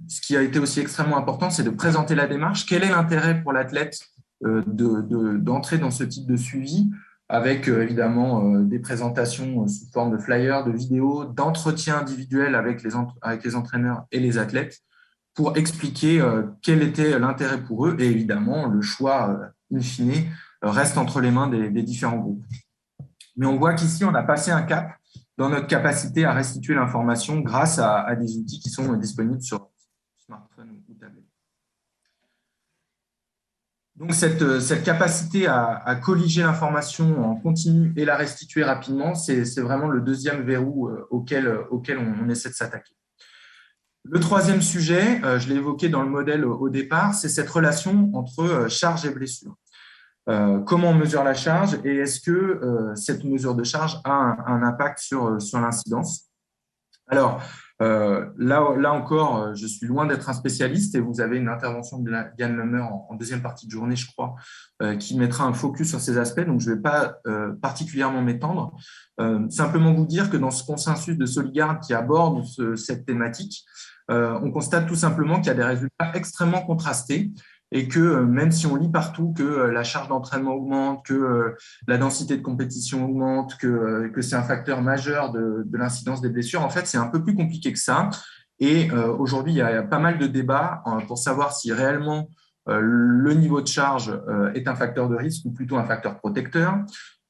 Ce qui a été aussi extrêmement important, c'est de présenter la démarche. Quel est l'intérêt pour l'athlète d'entrer dans ce type de suivi, avec évidemment des présentations sous forme de flyers, de vidéos, d'entretiens individuels avec les entraîneurs et les athlètes, pour expliquer quel était l'intérêt pour eux. Et évidemment, le choix, in fine, reste entre les mains des différents groupes. Mais on voit qu'ici, on a passé un cap dans notre capacité à restituer l'information grâce à des outils qui sont disponibles sur smartphone ou tablette. Donc, cette capacité à colliger l'information en continu et la restituer rapidement, c'est vraiment le deuxième verrou auquel on essaie de s'attaquer. Le troisième sujet, je l'ai évoqué dans le modèle au départ, c'est cette relation entre charge et blessure. Comment on mesure la charge et est-ce que cette mesure de charge a un impact sur l'incidence? Alors, là encore, je suis loin d'être un spécialiste et vous avez une intervention de Yann Lemeur en deuxième partie de journée, je crois, qui mettra un focus sur ces aspects, donc je ne vais pas particulièrement m'étendre. Simplement vous dire que dans ce consensus de Soligarde qui aborde cette thématique, on constate tout simplement qu'il y a des résultats extrêmement contrastés et que même si on lit partout que la charge d'entraînement augmente, que la densité de compétition augmente, que c'est un facteur majeur de l'incidence des blessures, en fait, c'est un peu plus compliqué que ça. Et aujourd'hui, il y a pas mal de débats pour savoir si réellement le niveau de charge est un facteur de risque ou plutôt un facteur protecteur.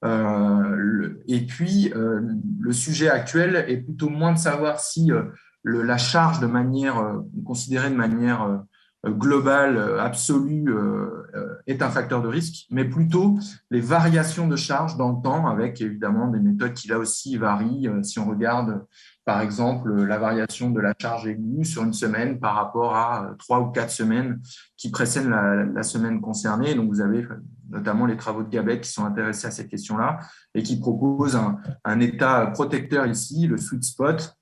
Et puis, le sujet actuel est plutôt moins de savoir si la charge considérée de manière globale, absolue, est un facteur de risque, mais plutôt les variations de charge dans le temps, avec évidemment des méthodes qui là aussi varient. Si on regarde par exemple la variation de la charge aiguë sur une semaine par rapport à 3 ou 4 semaines qui précèdent la semaine concernée. Donc vous avez notamment les travaux de Gabet qui sont intéressés à cette question-là et qui proposent un état protecteur ici, le sweet spot,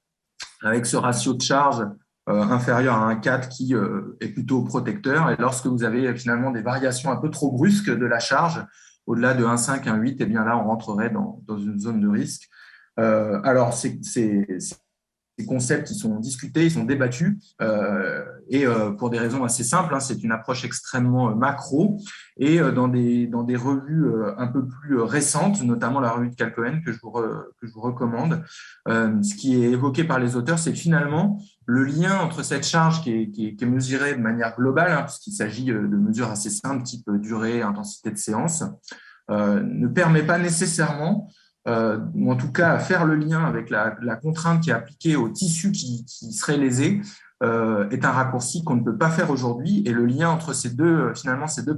avec ce ratio de charge inférieur à 1,4 qui est plutôt protecteur. Et lorsque vous avez finalement des variations un peu trop brusques de la charge, au-delà de 1,5, 1,8, eh bien là, on rentrerait dans une zone de risque. Alors, ces concepts, ils sont discutés, ils sont débattus, et pour des raisons assez simples, hein, c'est une approche extrêmement macro, et dans des revues un peu plus récentes, notamment la revue de Calcoen que je vous recommande, ce qui est évoqué par les auteurs, c'est finalement le lien entre cette charge qui est mesurée de manière globale, hein, puisqu'il s'agit de mesures assez simples, type durée, intensité de séance, ne permet pas nécessairement ou en tout cas faire le lien avec la contrainte qui est appliquée au tissu qui serait lésé, est un raccourci qu'on ne peut pas faire aujourd'hui. Et le lien entre ces deux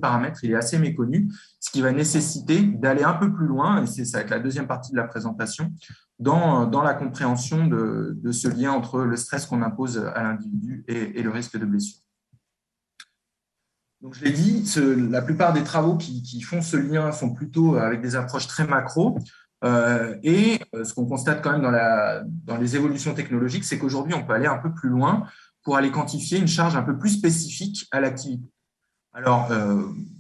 paramètres, il est assez méconnu, ce qui va nécessiter d'aller un peu plus loin, et ça va être la deuxième partie de la présentation, dans la compréhension de ce lien entre le stress qu'on impose à l'individu et le risque de blessure. Donc, je l'ai dit, la plupart des travaux qui font ce lien sont plutôt avec des approches très macro. Ce qu'on constate quand même dans les évolutions technologiques, c'est qu'aujourd'hui, on peut aller un peu plus loin pour aller quantifier une charge un peu plus spécifique à l'activité. Alors,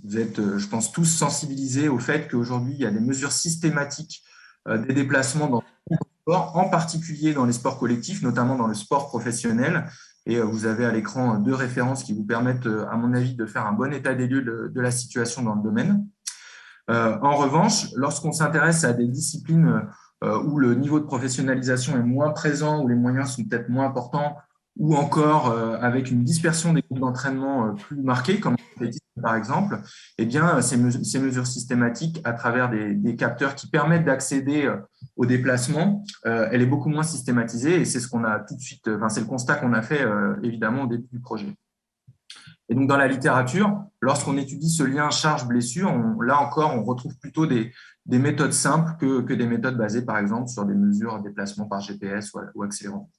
vous êtes, je pense, tous sensibilisés au fait qu'aujourd'hui, il y a des mesures systématiques des déplacements dans le sport, en particulier dans les sports collectifs, notamment dans le sport professionnel. Et vous avez à l'écran 2 références qui vous permettent, à mon avis, de faire un bon état des lieux de la situation dans le domaine. En revanche, lorsqu'on s'intéresse à des disciplines où le niveau de professionnalisation est moins présent, où les moyens sont peut-être moins importants, ou encore avec une dispersion des groupes d'entraînement plus marquée, comme par exemple, eh bien, ces mesures systématiques à travers des capteurs qui permettent d'accéder au déplacement, elle est beaucoup moins systématisée et c'est ce qu'on a tout de suite, c'est le constat qu'on a fait évidemment au début du projet. Et donc, dans la littérature, lorsqu'on étudie ce lien charge-blessure, là encore, on retrouve plutôt des méthodes simples que des méthodes basées, par exemple, sur des mesures de déplacement par GPS ou accélérant.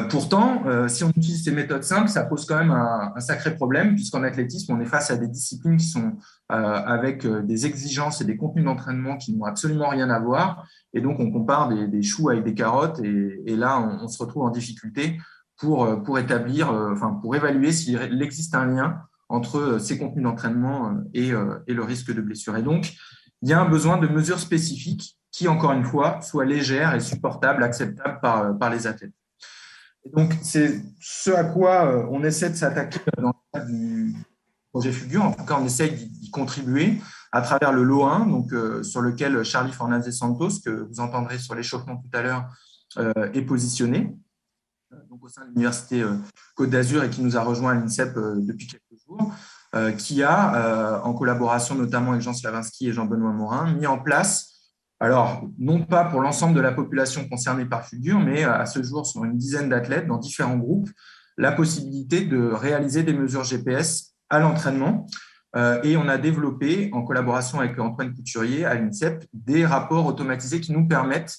Pourtant, si on utilise ces méthodes simples, ça pose quand même un sacré problème, puisqu'en athlétisme, on est face à des disciplines qui sont avec des exigences et des contenus d'entraînement qui n'ont absolument rien à voir. Et donc, on compare des choux avec des carottes, et là, on se retrouve en difficulté pour évaluer s'il existe un lien entre ces contenus d'entraînement et le risque de blessure. Et donc, il y a un besoin de mesures spécifiques qui, encore une fois, soient légères et supportables, acceptables par les athlètes. Et donc, c'est ce à quoi on essaie de s'attaquer dans le cadre du projet Fulgure. En tout cas, on essaie d'y contribuer à travers le lot 1, donc, sur lequel Charlie Fornazé Santos, que vous entendrez sur l'échauffement tout à l'heure, est positionné, donc au sein de l'Université Côte d'Azur et qui nous a rejoint à l'INSEP depuis quelques jours, qui a, en collaboration notamment avec Jean Slavinski et Jean-Benoît Morin, mis en place, alors non pas pour l'ensemble de la population concernée par Fulgure, mais à ce jour sur une dizaine d'athlètes dans différents groupes, la possibilité de réaliser des mesures GPS à l'entraînement. Et on a développé, en collaboration avec Antoine Couturier à l'INSEP, des rapports automatisés qui nous permettent,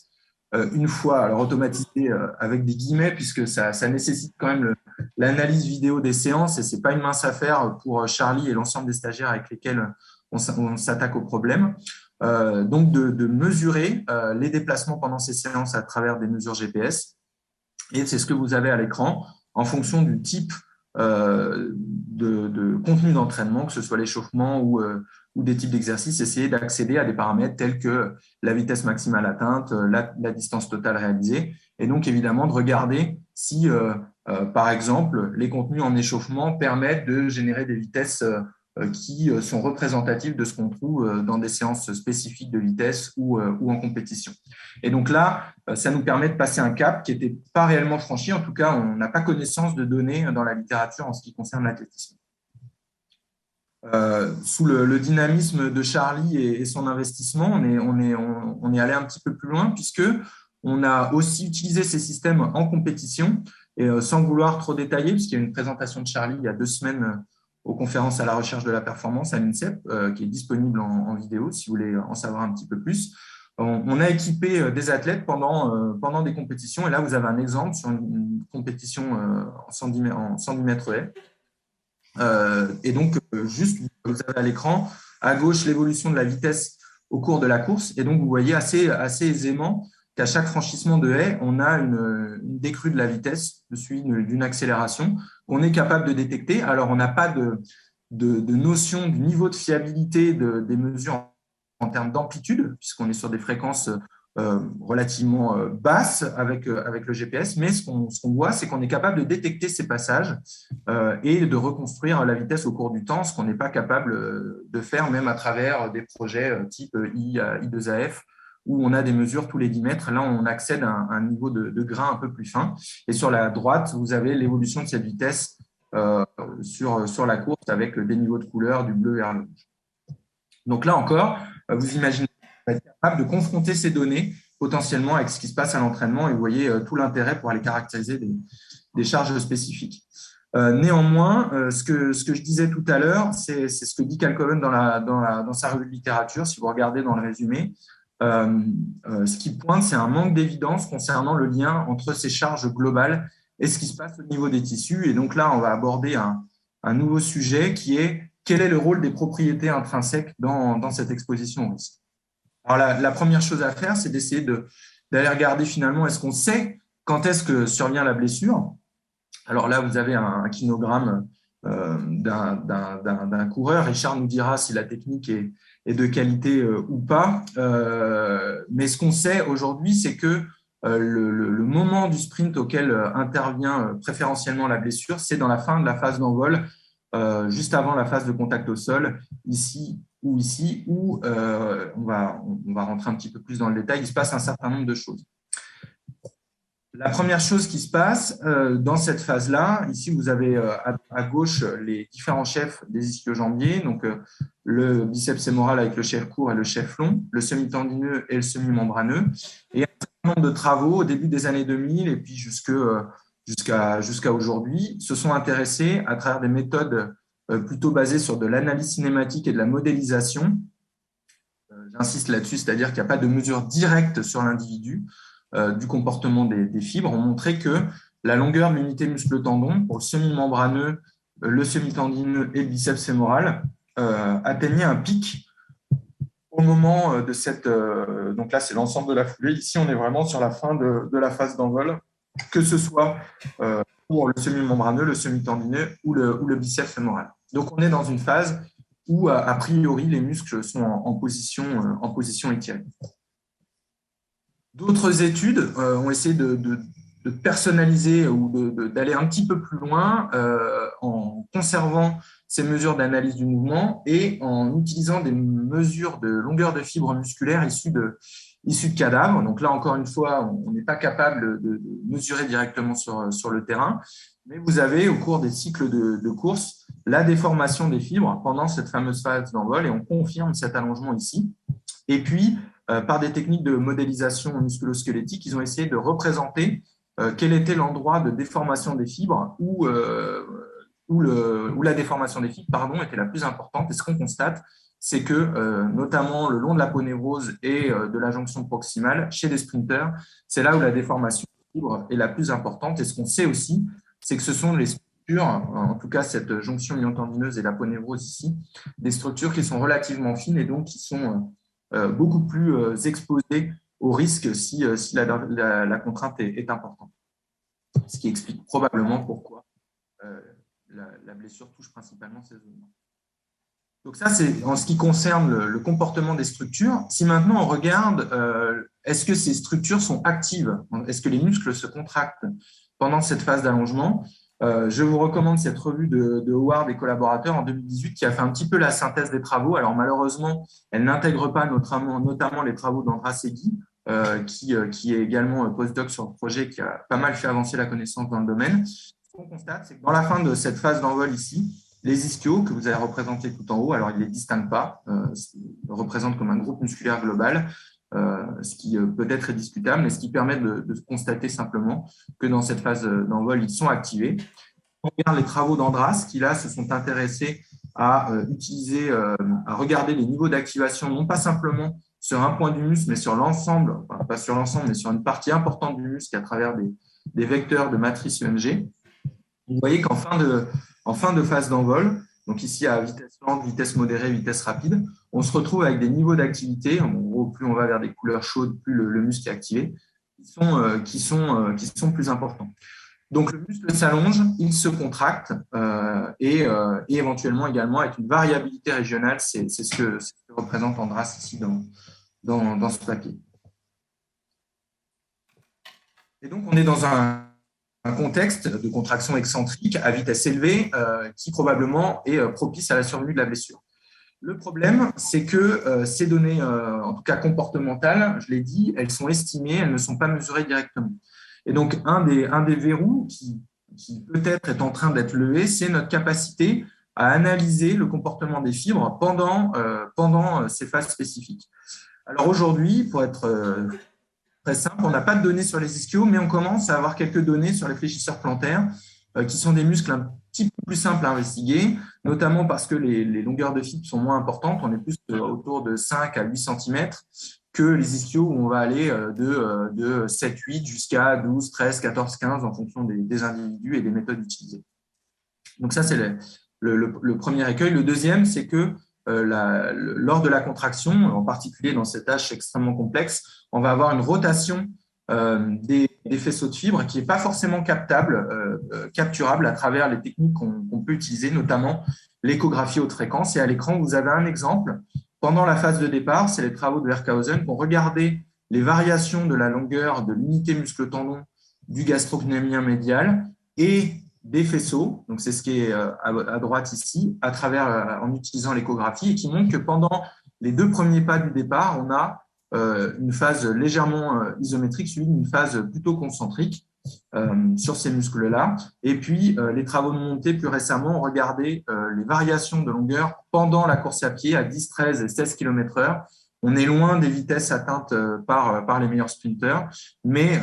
une fois, alors automatisé avec des guillemets, puisque ça nécessite quand même l'analyse vidéo des séances, et ce n'est pas une mince affaire pour Charlie et l'ensemble des stagiaires avec lesquels on s'attaque au problème. Donc, de mesurer les déplacements pendant ces séances à travers des mesures GPS. Et c'est ce que vous avez à l'écran en fonction du type de contenu d'entraînement, que ce soit l'échauffement ou des types d'exercices, essayer d'accéder à des paramètres tels que la vitesse maximale atteinte, la distance totale réalisée, et donc évidemment de regarder si, par exemple, les contenus en échauffement permettent de générer des vitesses qui sont représentatives de ce qu'on trouve dans des séances spécifiques de vitesse ou en compétition. Et donc là, ça nous permet de passer un cap qui n'était pas réellement franchi. En tout cas, on n'a pas connaissance de données dans la littérature en ce qui concerne l'athlétisme. Sous le dynamisme de Charlie et son investissement, on est allé un petit peu plus loin puisqu'on a aussi utilisé ces systèmes en compétition et sans vouloir trop détailler, puisqu'il y a une présentation de Charlie il y a 2 semaines aux conférences à la recherche de la performance à l'INSEP, qui est disponible en vidéo si vous voulez en savoir un petit peu plus. On a équipé des athlètes pendant des compétitions, et là vous avez un exemple sur une compétition en 110 mètres haies. Et donc, juste, vous avez à l'écran, à gauche, l'évolution de la vitesse au cours de la course, et donc vous voyez assez aisément qu'à chaque franchissement de haie, on a une décrue de la vitesse, suivie d'une accélération qu'on est capable de détecter. Alors, on n'a pas de notion du niveau de fiabilité des mesures en termes d'amplitude, puisqu'on est sur des fréquences relativement basses avec le GPS, mais ce qu'on voit, c'est qu'on est capable de détecter ces passages et de reconstruire la vitesse au cours du temps, ce qu'on n'est pas capable de faire même à travers des projets type I2AF, où on a des mesures tous les 10 mètres. Là, on accède à un niveau de grain un peu plus fin. Et sur la droite, vous avez l'évolution de cette vitesse sur la course avec des niveaux de couleur du bleu vers le rouge. Donc là encore, vous imaginez qu'on va être capable de confronter ces données potentiellement avec ce qui se passe à l'entraînement, et vous voyez tout l'intérêt pour aller caractériser des charges spécifiques. Néanmoins, ce que je disais tout à l'heure, c'est ce que dit Kalkoven dans sa revue de littérature. Si vous regardez dans le résumé, ce qui pointe, c'est un manque d'évidence concernant le lien entre ces charges globales et ce qui se passe au niveau des tissus. Et donc là, on va aborder un nouveau sujet qui est: quel est le rôle des propriétés intrinsèques dans cette exposition au risque? Alors, la première chose à faire, c'est d'essayer d'aller regarder finalement, est-ce qu'on sait quand est-ce que survient la blessure. Alors là, vous avez un kinogramme d'un coureur. Richard nous dira si la technique est de qualité ou pas. Mais ce qu'on sait aujourd'hui, c'est que le moment du sprint auquel intervient préférentiellement la blessure, c'est dans la fin de la phase d'envol, juste avant la phase de contact au sol, ici, où on va rentrer un petit peu plus dans le détail. Il se passe un certain nombre de choses. La première chose qui se passe dans cette phase-là, ici vous avez à gauche les différents chefs des ischio-jambiers, donc le biceps fémoral avec le chef court et le chef long, le semi-tendineux et le semi-membraneux, et un certain nombre de travaux au début des années 2000 et puis jusqu'à aujourd'hui se sont intéressés à travers des méthodes plutôt basées sur de l'analyse cinématique et de la modélisation. J'insiste là-dessus, c'est-à-dire qu'il n'y a pas de mesure directe sur l'individu, du comportement des fibres, ont montré que la longueur de l'unité muscle-tendon pour le semi-membraneux, le semi-tendineux et le biceps fémoral atteignait un pic au moment de cette… donc là, c'est l'ensemble de la foulée. Ici, on est vraiment sur la fin de la phase d'envol, que ce soit pour le semi-membraneux, le semi-tendineux ou le biceps fémoral. Donc, on est dans une phase où, a priori, les muscles sont en position étirée. D'autres études ont essayé de personnaliser ou d'aller un petit peu plus loin en conservant ces mesures d'analyse du mouvement et en utilisant des mesures de longueur de fibres musculaires issues de cadavres. Donc là, encore une fois, on n'est pas capable de mesurer directement sur le terrain, mais vous avez au cours des cycles de course la déformation des fibres pendant cette fameuse phase d'envol et on confirme cet allongement ici. Et puis, par des techniques de modélisation musculo-squelettique, ils ont essayé de représenter quel était l'endroit de déformation des fibres où la déformation des fibres était la plus importante. Et ce qu'on constate, c'est que, notamment le long de l'aponévrose et de la jonction proximale, chez les sprinteurs, c'est là où la déformation des fibres est la plus importante. Et ce qu'on sait aussi, c'est que ce sont les structures, en tout cas cette jonction myotendineuses et l'aponévrose ici, des structures qui sont relativement fines et donc qui sont beaucoup plus exposés au risque si la contrainte est importante. Ce qui explique probablement pourquoi la blessure touche principalement ces zones. Donc ça, c'est en ce qui concerne le comportement des structures. Si maintenant on regarde, est-ce que ces structures sont actives? Est-ce que les muscles se contractent pendant cette phase d'allongement? Je vous recommande cette revue de Howard et collaborateurs en 2018 qui a fait un petit peu la synthèse des travaux. Alors malheureusement, elle n'intègre pas notamment les travaux d'Andras Segui, qui est également postdoc sur le projet, qui a pas mal fait avancer la connaissance dans le domaine. Ce qu'on constate, c'est que dans la fin de cette phase d'envol ici, les ischios, que vous avez représentés tout en haut, alors ils ne les distinguent pas, ils représentent comme un groupe musculaire global, ce qui peut-être est discutable, mais ce qui permet de constater simplement que dans cette phase d'envol, ils sont activés. On regarde les travaux d'Andras, qui là se sont intéressés à regarder les niveaux d'activation, non pas simplement sur un point du muscle, mais sur l'ensemble, enfin, pas sur l'ensemble, mais sur une partie importante du muscle à travers des vecteurs de matrice UMG. Vous voyez qu'en fin de phase d'envol, donc ici à vitesse lente, vitesse modérée, vitesse rapide, on se retrouve avec des niveaux d'activité. En gros, plus on va vers des couleurs chaudes, plus le muscle est activé, qui sont plus importants. Donc le muscle s'allonge, il se contracte et éventuellement également avec une variabilité régionale. C'est ce que représente Andras ici dans ce papier. Et donc on est dans un contexte de contraction excentrique à vitesse élevée qui probablement est propice à la survenue de la blessure. Le problème, c'est que ces données, en tout cas comportementales, je l'ai dit, elles sont estimées, elles ne sont pas mesurées directement. Et donc, un des verrous qui peut-être est en train d'être levé, c'est notre capacité à analyser le comportement des fibres pendant ces phases spécifiques. Alors aujourd'hui, pour être très simple, on n'a pas de données sur les ischios, mais on commence à avoir quelques données sur les fléchisseurs plantaires, qui sont des muscles un petit peu plus simples à investiguer, notamment parce que les longueurs de fibres sont moins importantes. On est plus autour de 5 à 8 cm que les ischios où on va aller de 7, 8 jusqu'à 12, 13, 14, 15 en fonction des individus et des méthodes utilisées. Donc ça, c'est le premier écueil. Le deuxième, c'est que lors de la contraction, en particulier dans cette tâche extrêmement complexe, on va avoir une rotation des faisceaux de fibres qui n'est pas forcément capturable à travers les techniques qu'on peut utiliser, notamment l'échographie haute fréquence. Et à l'écran, vous avez un exemple. Pendant la phase de départ, c'est les travaux de Herkhausen qui ont regardé les variations de la longueur de l'unité muscle-tendon du gastrocnémien médial et des faisceaux, donc c'est ce qui est à droite ici, en utilisant l'échographie, et qui montre que pendant les 2 premiers pas du départ, on a une phase légèrement isométrique suivie d'une phase plutôt concentrique sur ces muscles-là. Et puis, les travaux de montée plus récemment ont regardé les variations de longueur pendant la course à pied à 10, 13 et 16 km/h. On est loin des vitesses atteintes par les meilleurs sprinteurs, mais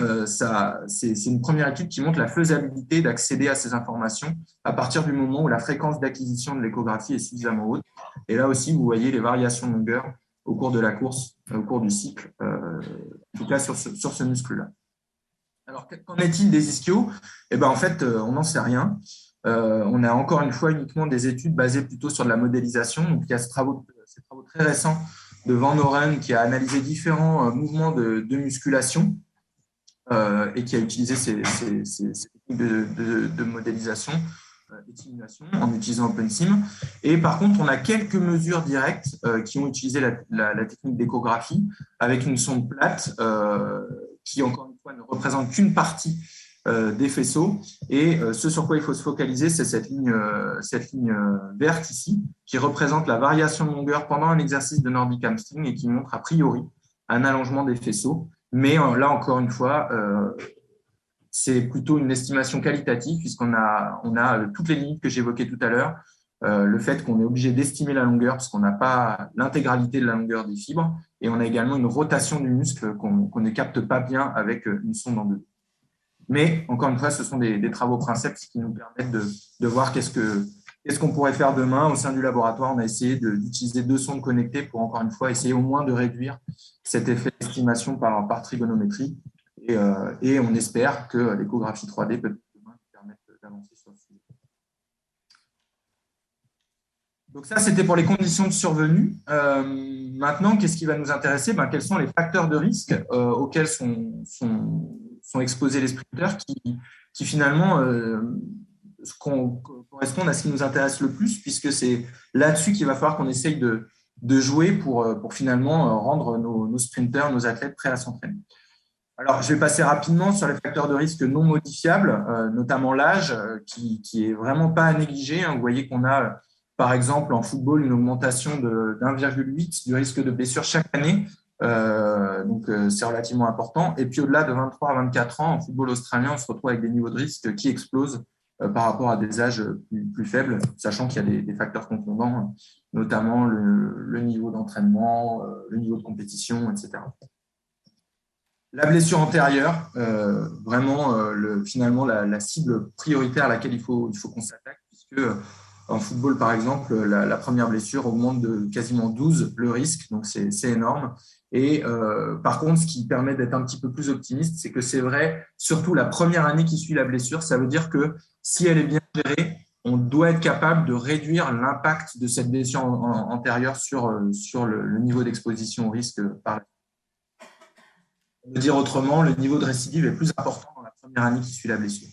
c'est une première étude qui montre la faisabilité d'accéder à ces informations à partir du moment où la fréquence d'acquisition de l'échographie est suffisamment haute. Et là aussi, vous voyez les variations de longueur au cours de la course, au cours du cycle, en tout cas sur ce muscle-là. Alors, qu'en est-il des ischios? Eh ben, en fait, on n'en sait rien. On a encore une fois uniquement des études basées plutôt sur de la modélisation. Donc, il y a ces travaux très récents de Van Oren qui a analysé différents mouvements de musculation et qui a utilisé ces techniques de modélisation et de simulation en utilisant OpenSim. Et par contre, on a quelques mesures directes qui ont utilisé la technique d'échographie avec une sonde plate qui, encore une fois, ne représente qu'une partie des faisceaux. Et ce sur quoi il faut se focaliser, c'est cette ligne verte ici, qui représente la variation de longueur pendant un exercice de Nordic hamstring et qui montre a priori un allongement des faisceaux. Mais là, encore une fois, c'est plutôt une estimation qualitative puisqu'on a toutes les limites que j'évoquais tout à l'heure, le fait qu'on est obligé d'estimer la longueur parce qu'on n'a pas l'intégralité de la longueur des fibres, et on a également une rotation du muscle qu'on ne capte pas bien avec une sonde en 2D. Mais encore une fois, ce sont des travaux princeps qui nous permettent de voir qu'est-ce qu'on pourrait faire demain. Au sein du laboratoire, on a essayé d'utiliser 2 sondes connectées pour, encore une fois, essayer au moins de réduire cet effet d'estimation par trigonométrie. Et on espère que l'échographie 3D peut demain permettre d'avancer sur ce sujet. Donc ça, c'était pour les conditions de survenue. Maintenant, qu'est-ce qui va nous intéresser? Quels sont les facteurs de risque auxquels sont exposés les sprinteurs qui finalement correspondent à ce qui nous intéresse le plus, puisque c'est là-dessus qu'il va falloir qu'on essaye de jouer pour finalement rendre nos sprinteurs, nos athlètes prêts à s'entraîner. Alors, je vais passer rapidement sur les facteurs de risque non modifiables, notamment l'âge, qui est vraiment pas à négliger. Vous voyez qu'on a, par exemple, en football, une augmentation de 1,8 du risque de blessure chaque année. Donc, c'est relativement important. Et puis, au-delà de 23 à 24 ans, en football australien, on se retrouve avec des niveaux de risque qui explosent par rapport à des âges plus faibles, sachant qu'il y a des facteurs confondants, notamment le niveau d'entraînement, le niveau de compétition, etc. La blessure antérieure, vraiment finalement la cible prioritaire à laquelle il faut qu'on s'attaque, puisque en football, par exemple, la première blessure augmente de quasiment 12 le risque, donc c'est énorme. Et par contre, ce qui permet d'être un petit peu plus optimiste, c'est que c'est vrai, surtout la première année qui suit la blessure, ça veut dire que si elle est bien gérée, on doit être capable de réduire l'impact de cette blessure antérieure sur le niveau d'exposition au risque par la suite. On peut dire autrement, le niveau de récidive est plus important dans la première année qui suit la blessure.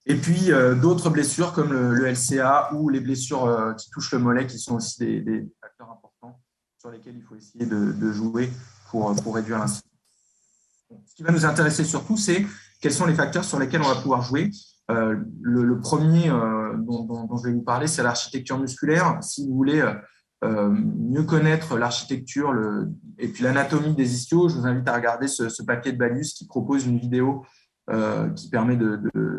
Et puis, d'autres blessures comme le LCA ou les blessures qui touchent le mollet, qui sont aussi des facteurs importants sur lesquels il faut essayer de jouer pour réduire l'incidence. Ce qui va nous intéresser surtout, c'est quels sont les facteurs sur lesquels on va pouvoir jouer. Le premier dont je vais vous parler, c'est l'architecture musculaire. Si vous voulez mieux connaître l'architecture et puis l'anatomie des ischios, je vous invite à regarder ce papier de Balius qui propose une vidéo qui permet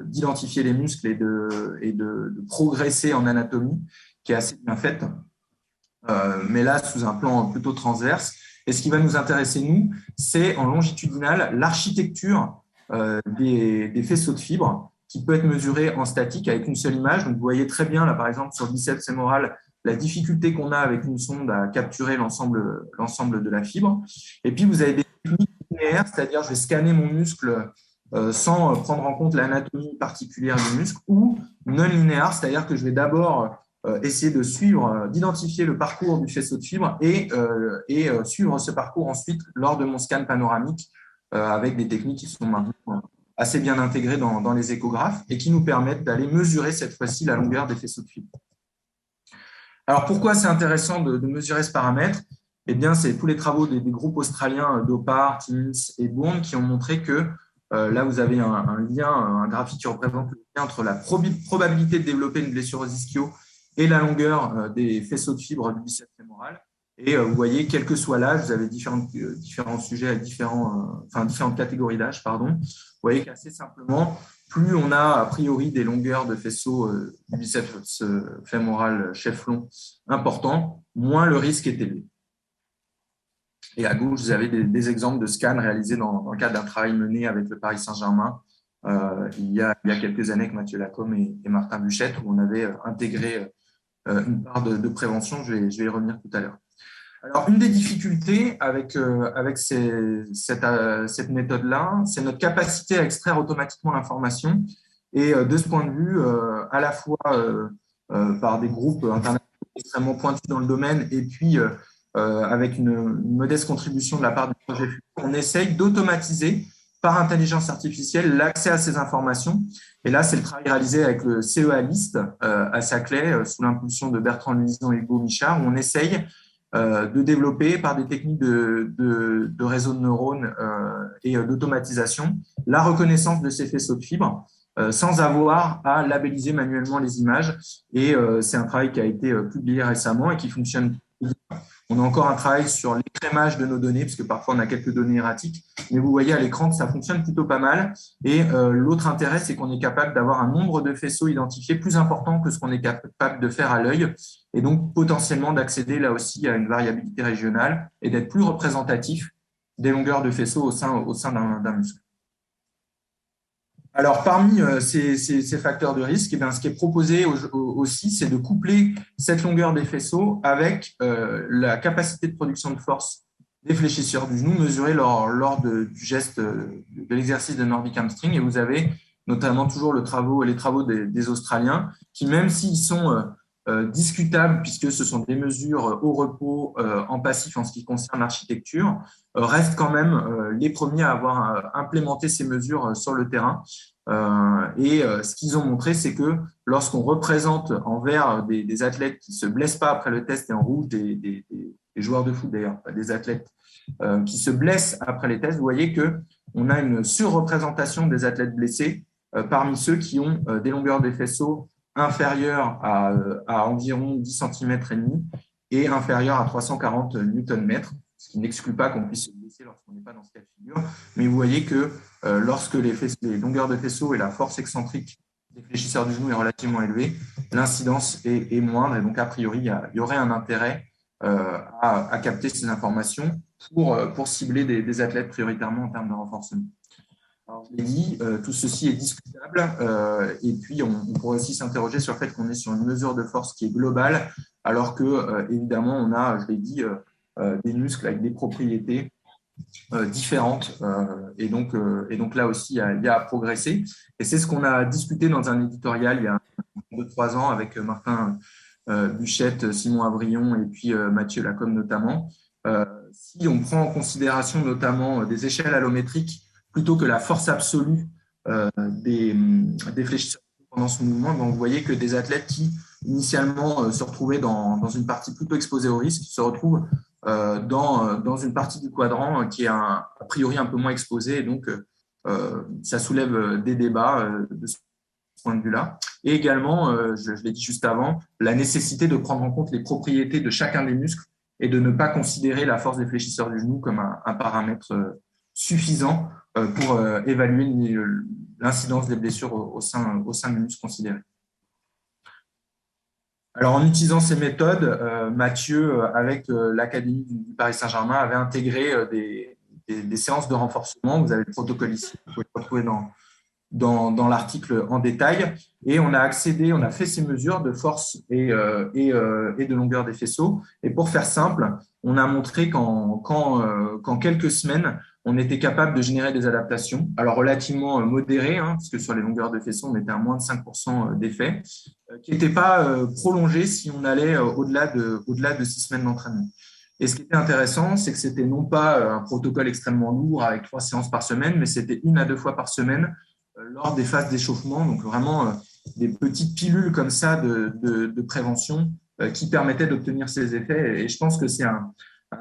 d'identifier les muscles et de progresser en anatomie, qui est assez bien faite, mais là sous un plan plutôt transverse. Et ce qui va nous intéresser, nous, c'est en longitudinal l'architecture des faisceaux de fibres qui peut être mesurée en statique avec une seule image. Donc, vous voyez très bien, là, par exemple, sur le biceps fémoral, la difficulté qu'on a avec une sonde à capturer l'ensemble de la fibre. Et puis, vous avez des techniques linéaires, c'est-à-dire je vais scanner mon muscle sans prendre en compte l'anatomie particulière du muscle, ou non linéaire, c'est-à-dire que je vais d'abord essayer de suivre, d'identifier le parcours du faisceau de fibre et suivre ce parcours ensuite lors de mon scan panoramique avec des techniques qui sont maintenant assez bien intégrées dans les échographes et qui nous permettent d'aller mesurer cette fois-ci la longueur des faisceaux de fibre. Alors, pourquoi c'est intéressant de mesurer ce paramètre? Eh bien, c'est tous les travaux des groupes australiens Dopar, Timmins et Bourne qui ont montré que là, vous avez un lien, un graphique qui représente le lien entre la probabilité de développer une blessure aux ischios et la longueur des faisceaux de fibres du biceps fémoral. Et vous voyez, quel que soit l'âge, vous avez différents sujets avec différentes catégories d'âge, pardon. Vous voyez qu'assez simplement, plus on a a priori des longueurs de faisceaux du biceps fémoral chef-long importants, moins le risque est élevé. Et à gauche, vous avez des exemples de scans réalisés dans le cadre d'un travail mené avec le Paris Saint-Germain il y a quelques années avec Mathieu Lacombe et Martin Buchette, où on avait intégré une part de prévention. Je vais y revenir tout à l'heure. Alors, une des difficultés avec cette méthode-là, c'est notre capacité à extraire automatiquement l'information. Et de ce point de vue, à la fois par des groupes internationaux extrêmement pointus dans le domaine et puis avec une modeste contribution de la part du projet FUTUR, on essaye d'automatiser par intelligence artificielle l'accès à ces informations. Et là, c'est le travail réalisé avec le CEA List à Saclay, sous l'impulsion de Bertrand Luison et Hugo Michard, où on essaye de développer par des techniques de réseau de neurones et d'automatisation la reconnaissance de ces faisceaux de fibres sans avoir à labelliser manuellement les images. Et c'est un travail qui a été publié récemment et qui fonctionne bien. On a encore un travail sur l'écrémage de nos données, parce que parfois on a quelques données erratiques, mais vous voyez à l'écran que ça fonctionne plutôt pas mal. Et l'autre intérêt, c'est qu'on est capable d'avoir un nombre de faisceaux identifiés plus important que ce qu'on est capable de faire à l'œil, et donc potentiellement d'accéder là aussi à une variabilité régionale et d'être plus représentatif des longueurs de faisceaux au sein d'un muscle. Alors, parmi ces facteurs de risque, eh bien, ce qui est proposé aussi, c'est de coupler cette longueur des faisceaux avec la capacité de production de force des fléchisseurs du genou mesurée lors du geste de l'exercice de Nordic Hamstring. Et vous avez notamment toujours les travaux des Australiens qui, même s'ils sont discutables, puisque ce sont des mesures au repos en passif en ce qui concerne l'architecture, restent quand même les premiers à avoir implémenté ces mesures sur le terrain. Ce qu'ils ont montré, c'est que lorsqu'on représente en vert des athlètes qui ne se blessent pas après le test et en rouge des joueurs de foot d'ailleurs, pas des athlètes qui se blessent après les tests, vous voyez qu'on a une surreprésentation des athlètes blessés parmi ceux qui ont des longueurs des faisceaux inférieures à environ 10 cm et demi et inférieures à 340 Nm, ce qui n'exclut pas qu'on puisse se blesser lorsqu'on n'est pas dans ce cas de figure. Mais vous voyez que lorsque les longueurs de faisceaux et la force excentrique des fléchisseurs du genou est relativement élevée, l'incidence est moindre et donc a priori il y aurait un intérêt à capter ces informations pour cibler des athlètes prioritairement en termes de renforcement. Alors, je l'ai dit, tout ceci est discutable et puis on pourrait aussi s'interroger sur le fait qu'on est sur une mesure de force qui est globale alors que évidemment on a, je l'ai dit, des muscles avec des propriétés différentes et donc là aussi il y a à progresser et c'est ce qu'on a discuté dans un éditorial il y a 2-3 ans avec Martin Buchette, Simon Avrillon et puis Mathieu Lacombe notamment. Si on prend en considération notamment des échelles allométriques plutôt que la force absolue des fléchisseurs pendant ce mouvement, donc vous voyez que des athlètes qui initialement se retrouvaient dans une partie plutôt exposée au risque se retrouvent dans une partie du quadrant qui est a priori un peu moins exposée, et donc ça soulève des débats de ce point de vue-là. Et également, je l'ai dit juste avant, la nécessité de prendre en compte les propriétés de chacun des muscles et de ne pas considérer la force des fléchisseurs du genou comme un paramètre suffisant pour évaluer l'incidence des blessures au sein du muscle considéré. Alors, en utilisant ces méthodes, Mathieu, avec l'Académie du Paris Saint-Germain, avait intégré des séances de renforcement. Vous avez le protocole ici, vous pouvez le retrouver dans l'article en détail. Et on a fait ces mesures de force et de longueur des faisceaux. Et pour faire simple, on a montré qu'en quelques semaines, on était capable de générer des adaptations, alors relativement modérées, puisque sur les longueurs de faisceaux, on était à moins de 5% d'effet, qui n'était pas prolongé si on allait au-delà de 6 semaines d'entraînement. Et ce qui était intéressant, c'est que c'était non pas un protocole extrêmement lourd avec 3 séances par semaine, mais c'était 1 à 2 fois par semaine lors des phases d'échauffement. Donc vraiment des petites pilules comme ça de prévention qui permettaient d'obtenir ces effets. Et je pense que c'est un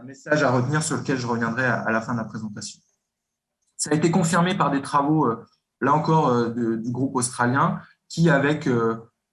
message à retenir sur lequel je reviendrai à la fin de la présentation. Ça a été confirmé par des travaux, là encore, du groupe australien, qui, avec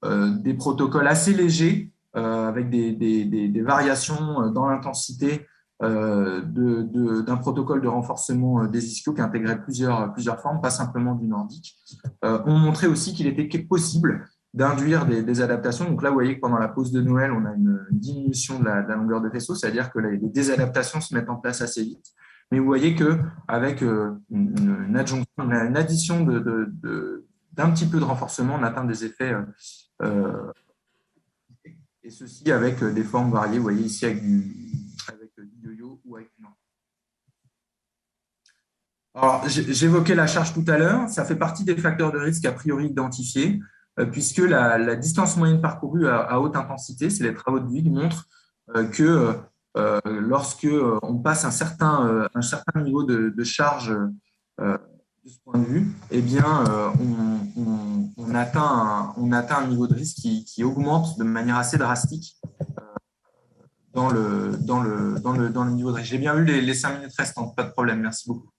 des protocoles assez légers, avec des variations dans l'intensité d'un protocole de renforcement des ischios qui intégrait plusieurs formes, pas simplement du nordique, ont montré aussi qu'il était possible d'induire des adaptations. Donc là, vous voyez que pendant la pause de Noël, on a une diminution de la longueur de vaisseau, c'est-à-dire que les désadaptations se mettent en place assez vite. Mais vous voyez qu'avec une addition d'un petit peu de renforcement, on atteint des effets, et ceci avec des formes variées. Vous voyez ici avec du yo-yo ou avec du nordique. Alors, j'évoquais la charge tout à l'heure. Ça fait partie des facteurs de risque a priori identifiés, puisque la distance moyenne parcourue à haute intensité, c'est les travaux de Bouygues, montrent que lorsque on passe un certain niveau de charge de ce point de vue, eh bien, on atteint un niveau de risque qui augmente de manière assez drastique dans le niveau de risque. J'ai bien vu les 5 minutes restantes, pas de problème, merci beaucoup.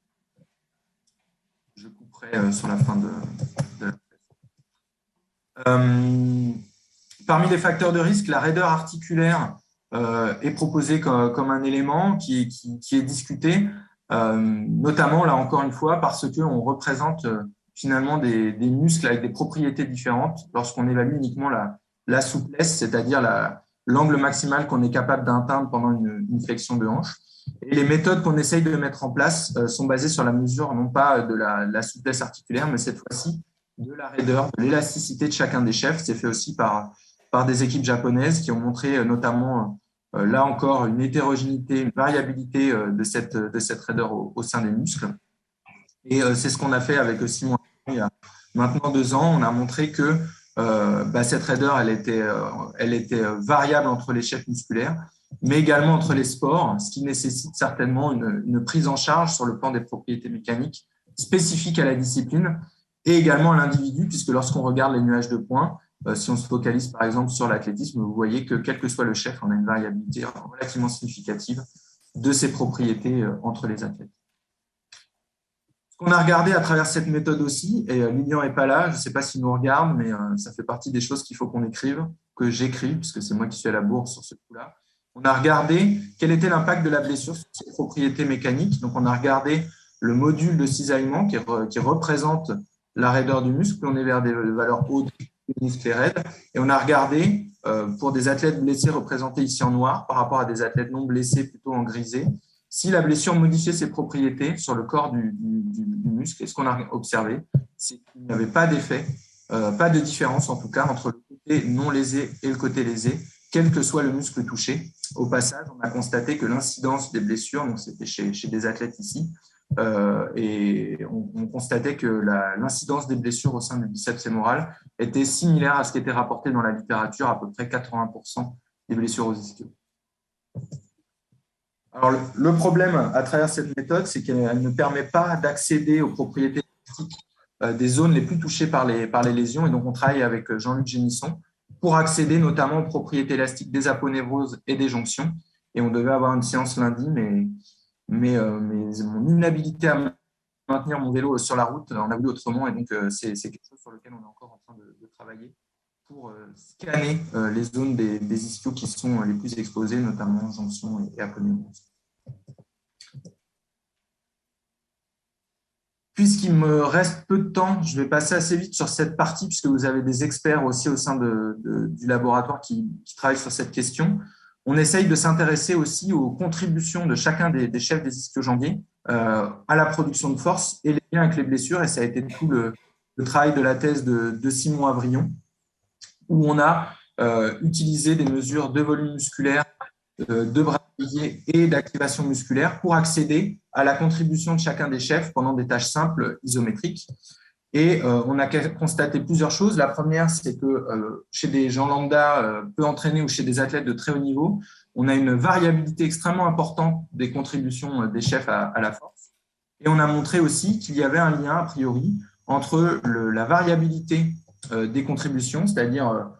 Je couperai sur la fin de parmi les facteurs de risque, la raideur articulaire est proposée comme un élément qui est discuté, notamment, là encore une fois, parce qu'on représente finalement des muscles avec des propriétés différentes lorsqu'on évalue uniquement la souplesse, c'est-à-dire l'angle maximal qu'on est capable d'atteindre pendant une flexion de hanche. Et les méthodes qu'on essaye de mettre en place sont basées sur la mesure, non pas de la souplesse articulaire, mais cette fois-ci de la raideur, de l'élasticité de chacun des chefs. C'est fait aussi par des équipes japonaises qui ont montré notamment, là encore, une hétérogénéité, une variabilité de cette raideur au sein des muscles. Et c'est ce qu'on a fait avec Simon il y a maintenant 2 ans. On a montré que cette raideur, elle était variable entre les chefs musculaires, mais également entre les sports, ce qui nécessite certainement une prise en charge sur le plan des propriétés mécaniques spécifiques à la discipline et également à l'individu, puisque lorsqu'on regarde les nuages de points, si on se focalise par exemple sur l'athlétisme, vous voyez que quel que soit le chef, on a une variabilité relativement significative de ses propriétés entre les athlètes. Ce qu'on a regardé à travers cette méthode aussi, et Lilian n'est pas là, je ne sais pas s'il nous regarde, mais ça fait partie des choses qu'il faut qu'on écrive, que j'écris, puisque c'est moi qui suis à la bourre sur ce coup-là. On a regardé quel était l'impact de la blessure sur ses propriétés mécaniques. Donc, on a regardé le module de cisaillement qui représente la raideur du muscle. On est vers des valeurs hautes du muscle raide. Et on a regardé pour des athlètes blessés représentés ici en noir par rapport à des athlètes non blessés plutôt en grisé, si la blessure modifiait ses propriétés sur le corps du muscle. Et ce qu'on a observé, c'est qu'il n'y avait pas d'effet, pas de différence en tout cas entre le côté non lésé et le côté lésé, quel que soit le muscle touché. Au passage, on a constaté que l'incidence des blessures, donc c'était chez des athlètes ici, et on constatait que l'incidence des blessures au sein du biceps fémoral était similaire à ce qui était rapporté dans la littérature, à peu près 80% des blessures aux ischios. Alors, le problème à travers cette méthode, c'est qu'elle ne permet pas d'accéder aux propriétés élastiques des zones les plus touchées par les lésions. Et donc, on travaille avec Jean-Luc Génisson pour accéder notamment aux propriétés élastiques des aponevroses et des jonctions. Et on devait avoir une séance lundi, mais mon inhabilité à maintenir mon vélo sur la route en a voulu autrement. Et donc, c'est quelque chose sur lequel on est encore en train de travailler pour scanner les zones des ischios qui sont les plus exposées, notamment jonctions et aponevroses. Puisqu'il me reste peu de temps, je vais passer assez vite sur cette partie, puisque vous avez des experts aussi au sein du laboratoire qui travaillent sur cette question. On essaye de s'intéresser aussi aux contributions de chacun des chefs des ischio-jambiers à la production de force et les liens avec les blessures. Et ça a été tout le travail de la thèse de Simon Avrillon, où on a utilisé des mesures de volume musculaire, de bras dédiés et d'activation musculaire pour accéder à la contribution de chacun des chefs pendant des tâches simples isométriques. Et on a constaté plusieurs choses. La première, c'est que chez des gens lambda peu entraînés ou chez des athlètes de très haut niveau, on a une variabilité extrêmement importante des contributions des chefs à la force. Et on a montré aussi qu'il y avait un lien, a priori, entre la variabilité des contributions, c'est-à-dire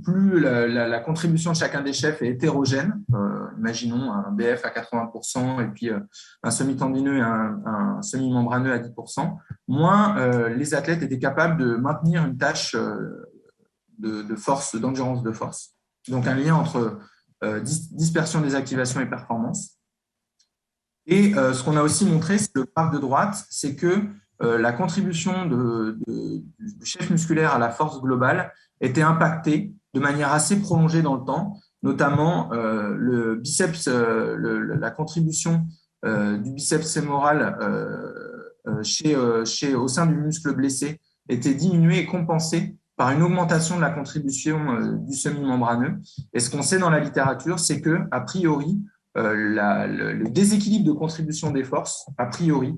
plus la contribution de chacun des chefs est hétérogène, imaginons un BF à 80% et puis un semi-tendineux et un semi-membraneux à 10%, moins les athlètes étaient capables de maintenir une tâche de force, d'endurance de force. Donc un lien entre dispersion des activations et performance. Et ce qu'on a aussi montré, c'est le graphe de droite, c'est que la contribution du chef musculaire à la force globale était impactée de manière assez prolongée dans le temps, notamment le biceps, la contribution du biceps fémoral au sein du muscle blessé était diminuée et compensée par une augmentation de la contribution du semi-membraneux. Et ce qu'on sait dans la littérature, c'est que, a priori, le déséquilibre de contribution des forces, a priori,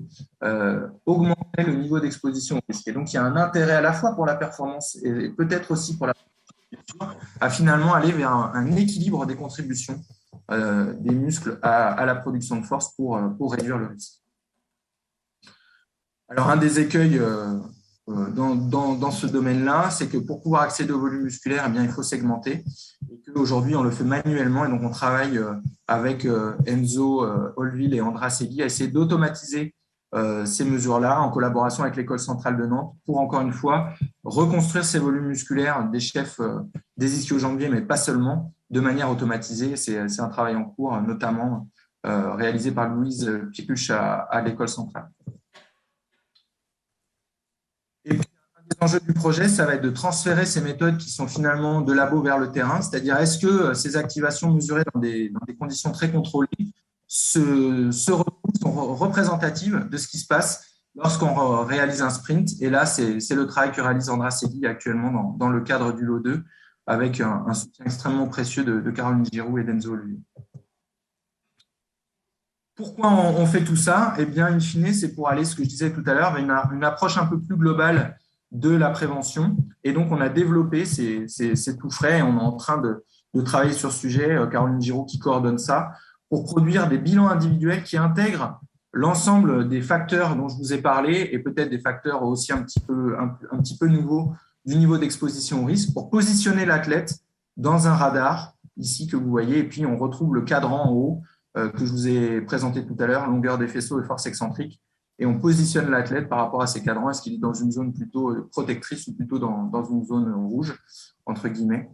augmentait le niveau d'exposition au risque. Et donc, il y a un intérêt à la fois pour la performance et peut-être aussi pour la à finalement aller vers un équilibre des contributions des muscles à la production de force pour réduire le risque. Alors, un des écueils dans ce domaine-là, c'est que pour pouvoir accéder au volume musculaire, eh bien, il faut segmenter. Et qu'aujourd'hui, on le fait manuellement. Et donc, on travaille avec Enzo Olville et Andras Segui à essayer d'automatiser ces mesures-là en collaboration avec l'École centrale de Nantes pour, encore une fois, reconstruire ces volumes musculaires des chefs des ischio-jambiers, mais pas seulement, de manière automatisée. C'est un travail en cours, notamment réalisé par Louise Picuche à l'École centrale. Et puis, un des enjeux du projet, ça va être de transférer ces méthodes qui sont finalement de labo vers le terrain, c'est-à-dire est-ce que ces activations mesurées dans des conditions très contrôlées sont représentatives de ce qui se passe lorsqu'on réalise un sprint. Et là, c'est le travail que réalise Andras Segui actuellement dans le cadre du lot 2, avec un soutien extrêmement précieux de Caroline Giroux et d'Enzo Olville. Pourquoi on fait tout ça? Eh bien, in fine, c'est pour aller, ce que je disais tout à l'heure, vers une approche un peu plus globale de la prévention. Et donc, on a développé, c'est tout frais, et on est en train de travailler sur ce sujet, Caroline Giroux qui coordonne ça, pour produire des bilans individuels qui intègrent l'ensemble des facteurs dont je vous ai parlé et peut-être des facteurs aussi un petit peu nouveaux du niveau d'exposition au risque pour positionner l'athlète dans un radar, ici que vous voyez, et puis on retrouve le cadran en haut que je vous ai présenté tout à l'heure, longueur des faisceaux et force excentrique, et on positionne l'athlète par rapport à ces cadrans, est-ce qu'il est dans une zone plutôt protectrice ou plutôt dans une zone rouge, entre guillemets,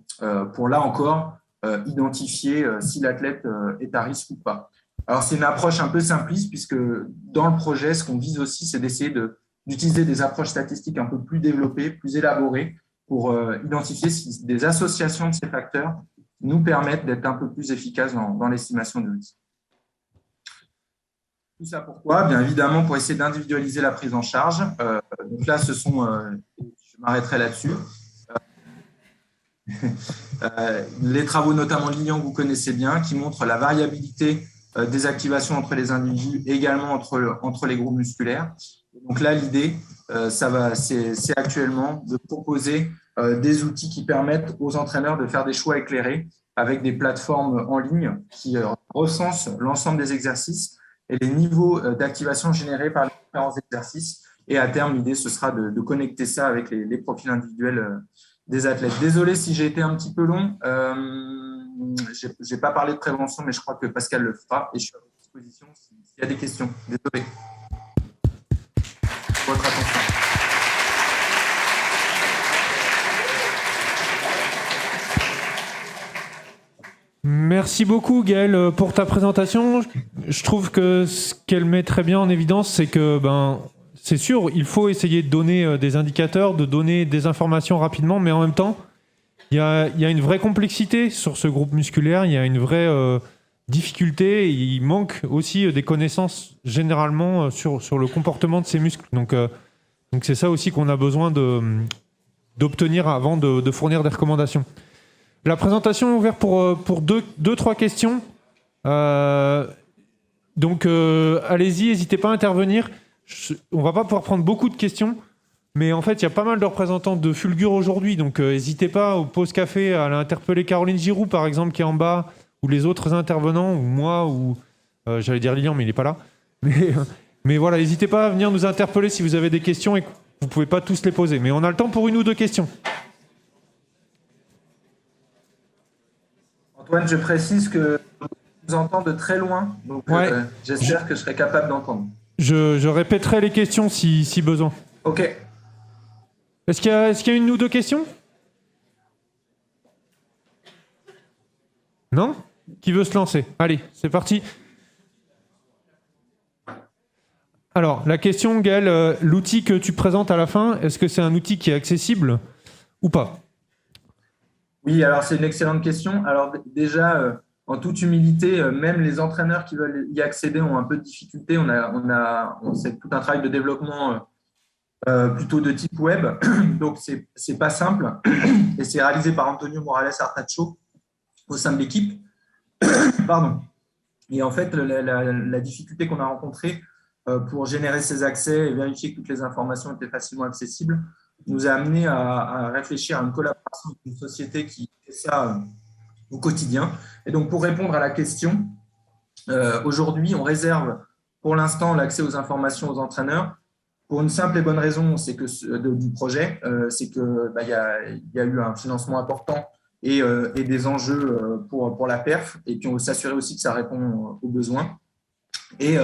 pour là encore identifier si l'athlète est à risque ou pas. Alors, c'est une approche un peu simpliste puisque dans le projet, ce qu'on vise aussi, c'est d'essayer d'utiliser des approches statistiques un peu plus développées, plus élaborées pour identifier si des associations de ces facteurs nous permettent d'être un peu plus efficaces dans l'estimation de risque. Tout ça pourquoi? Bien évidemment, pour essayer d'individualiser la prise en charge. Donc là, je m'arrêterai là-dessus. Les travaux notamment de Lilian que vous connaissez bien, qui montrent la variabilité des activations entre les individus, également entre les groupes musculaires. Donc là, l'idée, c'est actuellement de proposer des outils qui permettent aux entraîneurs de faire des choix éclairés avec des plateformes en ligne qui recensent l'ensemble des exercices et les niveaux d'activation générés par les différents exercices. Et à terme, l'idée, ce sera de connecter ça avec les profils individuels des athlètes. Désolé si j'ai été un petit peu long. Je n'ai pas parlé de prévention, mais je crois que Pascal le fera et je suis à votre disposition s'il y a des questions. Désolé. Pour votre attention. Merci beaucoup Gaël pour ta présentation. Je trouve que ce qu'elle met très bien en évidence, c'est que c'est sûr, il faut essayer de donner des indicateurs, de donner des informations rapidement, mais en même temps, il y a une vraie complexité sur ce groupe musculaire, il y a une vraie difficulté, et il manque aussi des connaissances généralement sur le comportement de ces muscles. Donc c'est ça aussi qu'on a besoin d'obtenir avant de fournir des recommandations. La présentation est ouverte pour deux, trois questions. Donc allez-y, n'hésitez pas à intervenir. On ne va pas pouvoir prendre beaucoup de questions. Mais en fait, il y a pas mal de représentants de Fulgur aujourd'hui, donc n'hésitez pas au pause café à aller interpeller Caroline Giroux, par exemple, qui est en bas, ou les autres intervenants, ou moi, ou j'allais dire Lilian, mais il n'est pas là. Mais voilà, n'hésitez pas à venir nous interpeller si vous avez des questions et que vous ne pouvez pas tous les poser. Mais on a le temps pour une ou deux questions. Antoine, je précise que je vous entends de très loin, donc Ouais. j'espère que je serai capable d'entendre. Je répéterai les questions si besoin. Ok. Est-ce qu'il y a une ou deux questions? Non? Qui veut se lancer? Allez, c'est parti. Alors, la question, Gaël, l'outil que tu présentes à la fin, est-ce que c'est un outil qui est accessible ou pas? Oui, alors c'est une excellente question. Alors déjà, en toute humilité, même les entraîneurs qui veulent y accéder ont un peu de difficulté. C'est tout un travail de développement plutôt de type web, donc c'est pas simple. Et c'est réalisé par Antonio Morales Artacho au sein de l'équipe. Pardon. Et en fait, la difficulté qu'on a rencontrée pour générer ces accès et vérifier que toutes les informations étaient facilement accessibles nous a amené à réfléchir à une collaboration avec une société qui fait ça au quotidien. Et donc, pour répondre à la question, aujourd'hui, on réserve pour l'instant l'accès aux informations aux entraîneurs pour une simple et bonne raison, c'est que du projet, c'est que y a eu un financement important et des enjeux pour la perf, et puis on veut s'assurer aussi que ça répond aux besoins. Et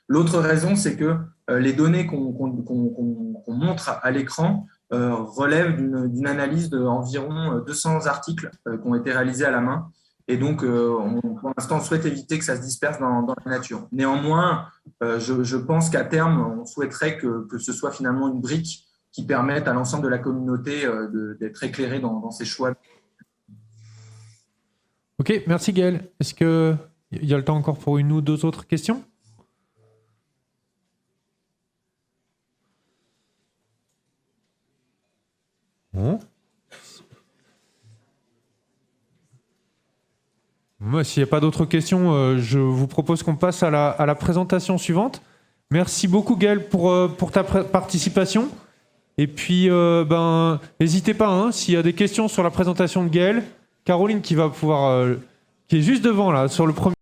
l'autre raison, c'est que les données qu'on montre à l'écran relèvent d'une analyse d'environ 200 articles qui ont été réalisés à la main. Et donc, pour l'instant, on souhaite éviter que ça se disperse dans la nature. Néanmoins, je pense qu'à terme, on souhaiterait que ce soit finalement une brique qui permette à l'ensemble de la communauté d'être éclairée dans ses choix. Ok, merci Gaël. Est-ce qu'il y a le temps encore pour une ou deux autres questions? Bon. Moi, s'il n'y a pas d'autres questions, je vous propose qu'on passe à la présentation suivante. Merci beaucoup Gaël pour ta participation. Et puis, n'hésitez pas, s'il y a des questions sur la présentation de Gaël, Caroline qui va pouvoir, qui est juste devant là, sur le premier.